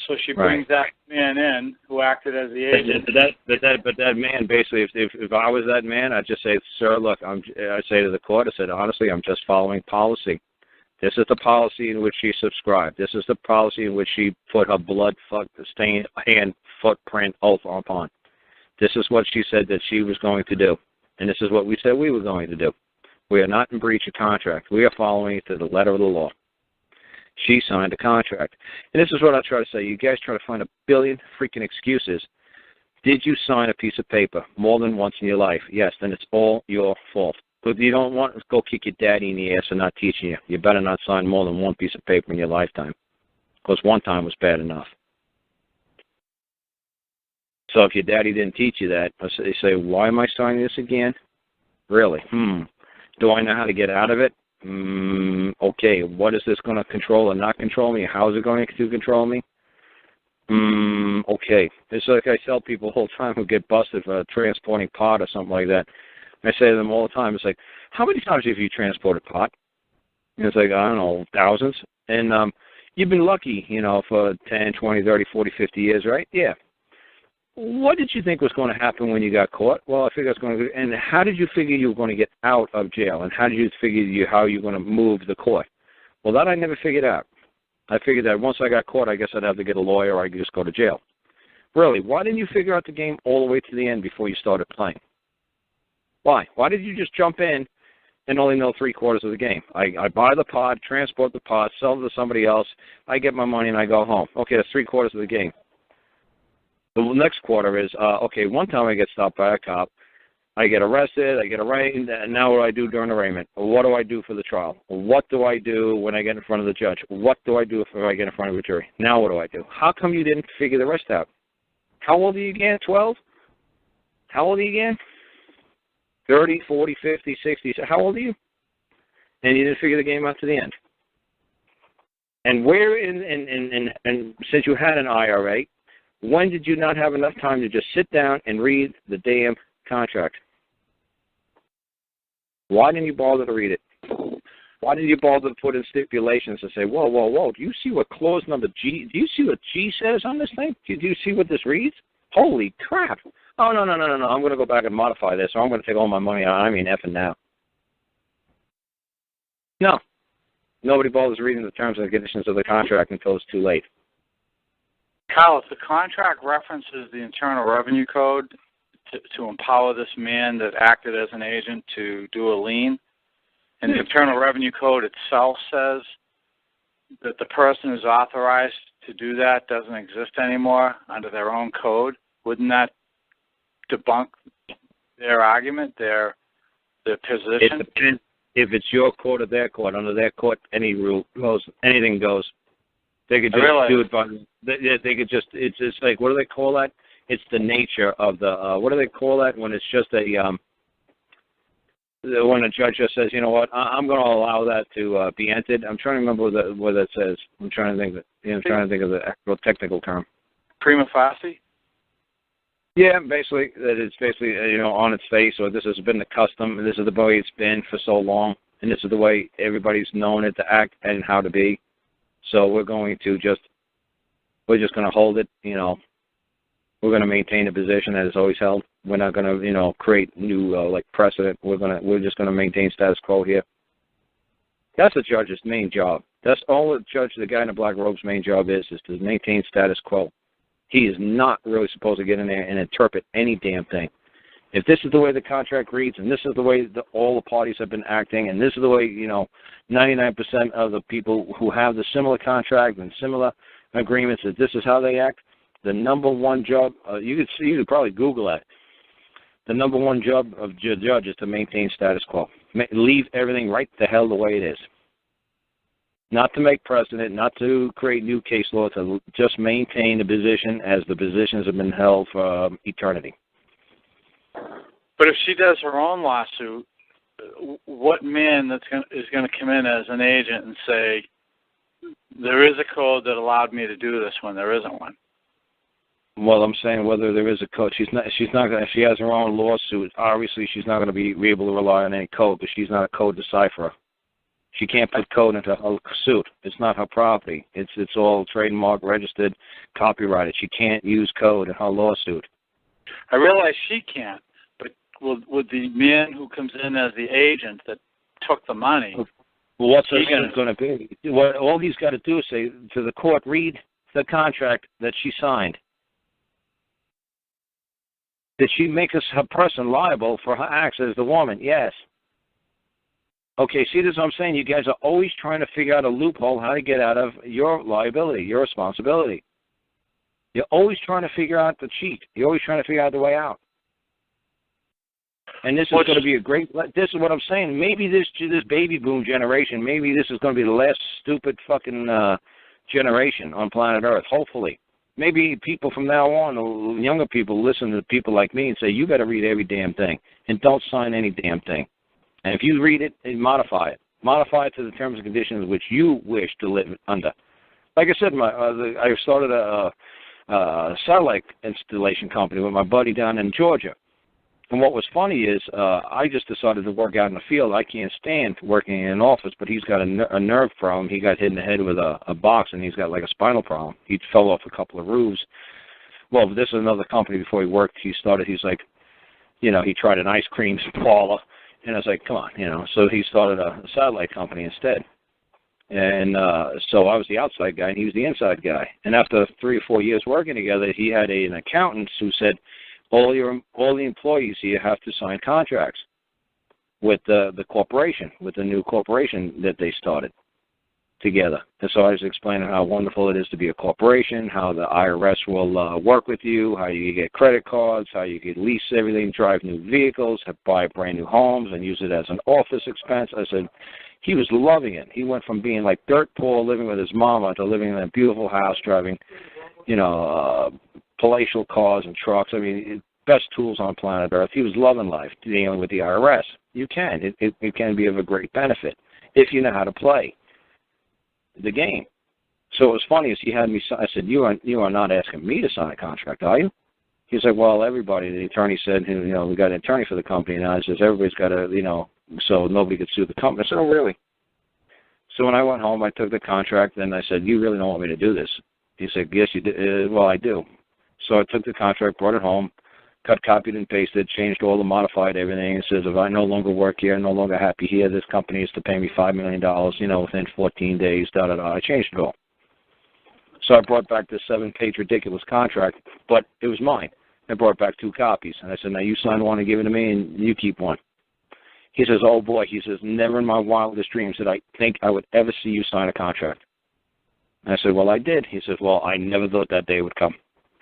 So she brings that man in who acted as the agent. But that man basically, if I was that man, I'd just say, sir, look, I say to the court, I said, honestly, I'm just following policy. This is the policy in which she subscribed. This is the policy in which she put her blood-stained hand footprint oath upon. This is what she said that she was going to do, and this is what we said we were going to do. We are not in breach of contract. We are following it to the letter of the law. She signed a contract. And this is what I try to say. You guys try to find a billion freaking excuses. Did you sign a piece of paper more than once in your life? Yes, then it's all your fault. But you don't want to go kick your daddy in the ass for not teaching you. You better not sign more than one piece of paper in your lifetime, because one time was bad enough. So if your daddy didn't teach you that, you say, why am I signing this again? Really? Do I know how to get out of it? Okay, what is this going to control or not control me? How is it going to control me? Okay. It's like I tell people all the time who get busted for transporting pot or something like that. I say to them all the time, it's like, how many times have you transported pot? And it's like, I don't know, thousands. And you've been lucky, for 10, 20, 30, 40, 50 years, right? Yeah. What did you think was going to happen when you got caught? Well, I figured I was going to. And how did you figure you were going to get out of jail? And how did you figure how you're going to move the court? Well, that I never figured out. I figured that once I got caught, I guess I'd have to get a lawyer or I could just go to jail. Really, why didn't you figure out the game all the way to the end before you started playing? Why? Why did you just jump in and only know 3/4 of the game? I buy the pot, transport the pot, sell it to somebody else, I get my money and I go home. Okay, that's 3/4 of the game. The next quarter is, okay, one time I get stopped by a cop, I get arrested, I get arraigned, and now what do I do during arraignment? What do I do for the trial? What do I do when I get in front of the judge? What do I do if I get in front of a jury? Now what do I do? How come you didn't figure the rest out? How old are you again? 12? How old are you again? 30, 40, 50, 60. How old are you? And you didn't figure the game out to the end. And where and since you had an IRA, when did you not have enough time to just sit down and read the damn contract? Why didn't you bother to read it? Why did you bother to put in stipulations to say, whoa, do you see what clause number G, do you see what G says on this thing? Do you see what this reads? Holy crap. Oh, no, I'm going to go back and modify this, or I'm going to take all my money out. I mean, effing now. No. Nobody bothers reading the terms and conditions of the contract until it's too late. Kyle, if the contract references the Internal Revenue Code to empower this man that acted as an agent to do a lien, and the Internal Revenue Code itself says that the person who's authorized to do that doesn't exist anymore under their own code, wouldn't that debunk their argument, their position? It depends. If it's your court or their court, under their court, any rule goes, anything goes. They could just do it by, they could just, it's just like, what do they call that? It's the nature of the, what do they call that when it's just a, when a judge just says, you know what, I'm going to allow that to be entered. I'm trying to remember what that says. I'm trying to think of the actual technical term. Prima facie? Yeah, basically, that it's basically, on its face, or this has been the custom, and this is the way it's been for so long, and this is the way everybody's known it to act and how to be. So we're just going to hold it, we're going to maintain the position that it's always held. We're not going to, create new, precedent. We're just going to maintain status quo here. That's the judge's main job. That's all the guy in the black robe's main job is to maintain status quo. He is not really supposed to get in there and interpret any damn thing. If this is the way the contract reads, and this is the way all the parties have been acting, and this is the way, 99% of the people who have the similar contract and similar agreements, that this is how they act, the number one job, you could probably Google that. The number one job of the judge is to maintain status quo. Leave everything right the hell the way it is. Not to make precedent, not to create new case law, to just maintain the position as the positions have been held for eternity. But if she does her own lawsuit, what man is going to come in as an agent and say, there is a code that allowed me to do this when there isn't one? Well, I'm saying whether there is a code. She's not going to, if she has her own lawsuit, obviously she's not going to be able to rely on any code, because she's not a code decipherer. She can't put code into her suit. It's not her property. It's all trademark, registered, copyrighted. She can't use code in her lawsuit. I realize she can't, but would the man who comes in as the agent that took the money... Well, what's her suit going to be? What all he's got to do is say to the court, read the contract that she signed. Did she make her person liable for her acts as the woman? Yes. Okay, see, this is what I'm saying. You guys are always trying to figure out a loophole how to get out of your liability, your responsibility. You're always trying to figure out the cheat. You're always trying to figure out the way out. And this is going to be this is what I'm saying. Maybe this baby boom generation, maybe this is going to be the last stupid fucking generation on planet Earth, hopefully. Maybe people from now on, younger people, listen to people like me and say, you got to read every damn thing and don't sign any damn thing. And if you read it, modify it. Modify it to the terms and conditions which you wish to live under. Like I said, I started a satellite installation company with my buddy down in Georgia. And what was funny is I just decided to work out in the field. I can't stand working in an office, but he's got a nerve problem. He got hit in the head with a box, and he's got like a spinal problem. He fell off a couple of roofs. Well, this is another company before he worked. He's like, he tried an ice cream parlor. And I was like, come on, So he started a satellite company instead. And so I was the outside guy, and he was the inside guy. And after 3 or 4 years working together, he had an accountant who said, all the employees here have to sign contracts with the corporation, with the new corporation that they started together. And so I was explaining how wonderful it is to be a corporation, how the IRS will work with you, how you get credit cards, how you can lease everything, drive new vehicles, buy brand new homes, and use it as an office expense. I said, he was loving it. He went from being like dirt poor, living with his mama, to living in a beautiful house, driving, palatial cars and trucks. I mean, best tools on planet Earth. He was loving life, dealing with the IRS. You can. It can be of a great benefit if you know how to play the game. So it was funny, as he had me, I said, you are not asking me to sign a contract, are you? He's like, well, everybody, the attorney said, we got an attorney for the company now. He says, everybody's got to, so nobody could sue the company. I said, oh, really? So when I went home, I took the contract, and I said, you really don't want me to do this? He said, yes, you do. Well, I do. So I took the contract, brought it home, cut, copied, and pasted, changed all the modified everything. It says, if I no longer work here, no longer happy here, this company is to pay me $5 million, within 14 days, I changed it all. So I brought back this 7-page ridiculous contract, but it was mine. I brought back 2 copies. And I said, now you sign one and give it to me, and you keep one. He says, oh, boy. He says, never in my wildest dreams did I think I would ever see you sign a contract. And I said, well, I did. He says, well, I never thought that day would come.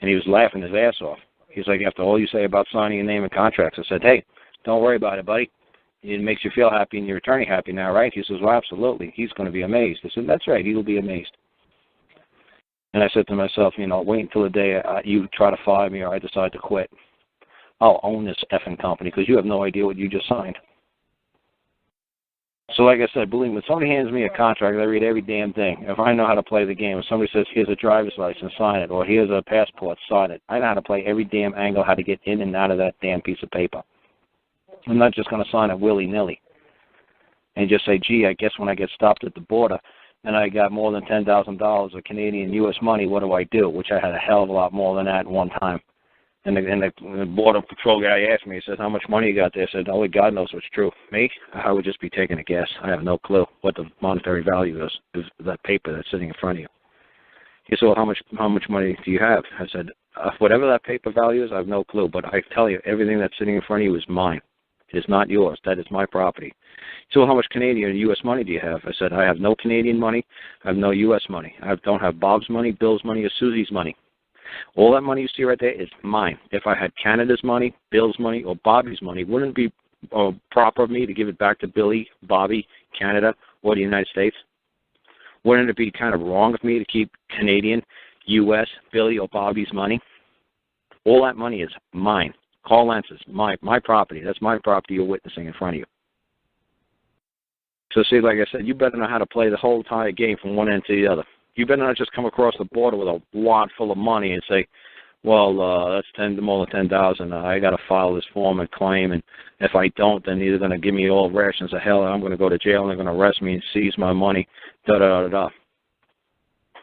And he was laughing his ass off. He's like, after all you say about signing your name and contracts, I said, hey, don't worry about it, buddy. It makes you feel happy and your attorney happy now, right? He says, well, absolutely. He's going to be amazed. I said, that's right. He'll be amazed. And I said to myself, wait until the day you try to fire me or I decide to quit. I'll own this effing company because you have no idea what you just signed. So like I said, believe me, when somebody hands me a contract, I read every damn thing. If I know how to play the game, if somebody says, here's a driver's license, sign it, or here's a passport, sign it, I know how to play every damn angle, how to get in and out of that damn piece of paper. I'm not just going to sign it willy-nilly and just say, gee, I guess when I get stopped at the border and I got more than $10,000 of Canadian U.S. money, what do? Which I had a hell of a lot more than that at one time. And the Border Patrol guy asked me, he said, how much money you got there? I said, only God knows what's true. Me? I would just be taking a guess. I have no clue what the monetary value is that paper that's sitting in front of you. He said, well, how much money do you have? I said, whatever that paper value is, I have no clue. But I tell you, everything that's sitting in front of you is mine. It is not yours. That is my property. He said, well, how much Canadian or U.S. money do you have? I said, I have no Canadian money. I have no U.S. money. I don't have Bob's money, Bill's money, or Susie's money. All that money you see right there is mine. If I had Canada's money, Bill's money, or Bobby's money, wouldn't it be proper of me to give it back to Billy, Bobby, Canada, or the United States? Wouldn't it be kind of wrong of me to keep Canadian, U.S., Billy, or Bobby's money? All that money is mine. Karl Lentz is my property. That's my property you're witnessing in front of you. So see, like I said, you better know how to play the whole entire game from one end to the other. You better not just come across the border with a wad full of money and say, well, that's more than $10,000. I got to file this form and claim, and if I don't, then they're going to give me all rations of hell, and I'm going to go to jail, and they're going to arrest me and seize my money, da-da-da-da.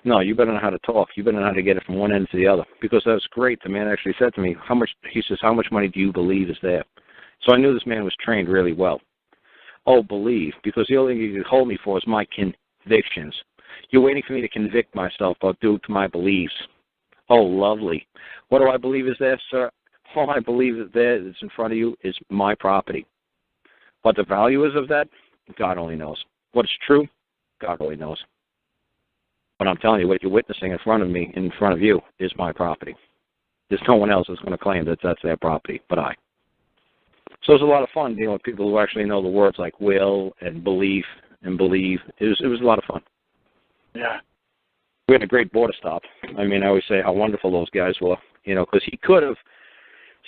No, you better know how to talk. You better know how to get it from one end to the other, because that's great. The man actually said to me, how much money do you believe is there? So I knew this man was trained really well. Oh, believe, because the only thing you could hold me for is my convictions. You're waiting for me to convict myself or due to my beliefs. Oh, lovely. What do I believe is there, sir? All I believe is there that's in front of you is my property. What the value is of that, God only knows. What's true, God only knows. But I'm telling you, what you're witnessing in front of me, in front of you, is my property. There's no one else that's going to claim that that's their property but I. So it's a lot of fun dealing with people who actually know the words like will and belief and believe. It was a lot of fun. Yeah. We had a great border stop. I mean, I always say how wonderful those guys were, because he could have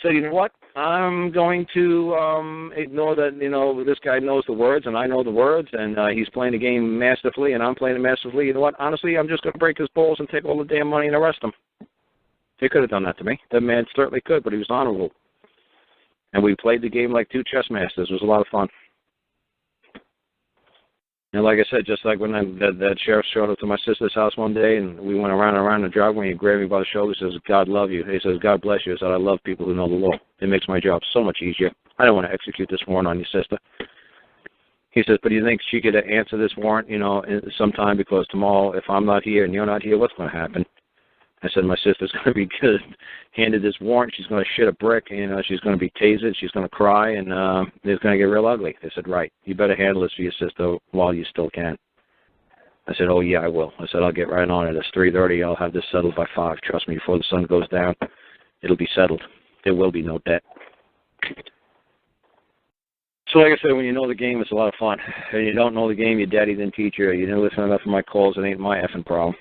said, you know what, I'm going to ignore that, this guy knows the words and I know the words and he's playing the game masterfully and I'm playing it masterfully. You know what, honestly, I'm just going to break his balls and take all the damn money and arrest him. He could have done that to me. That man certainly could, but he was honorable. And we played the game like two chess masters. It was a lot of fun. And like I said, just like when that sheriff showed up to my sister's house one day and we went around and around the driveway and he grabbed me by the shoulder and says, God love you. He says, God bless you. I said, I love people who know the law. It makes my job so much easier. I don't want to execute this warrant on your sister. He says, but do you think she could answer this warrant, sometime, because tomorrow if I'm not here and you're not here, what's going to happen? I said, my sister's going to be good. Handed this warrant, she's going to shit a brick, she's going to be tasered, she's going to cry, and it's going to get real ugly. They said, right, you better handle this for your sister while you still can. I said, oh, yeah, I will. I said, I'll get right on it. It's 3:30. I'll have this settled by 5. Trust me, before the sun goes down, it'll be settled. There will be no debt. So like I said, when you know the game, it's a lot of fun. When you don't know the game, your daddy didn't teach you. You didn't listen enough of my calls, it ain't my effing problem.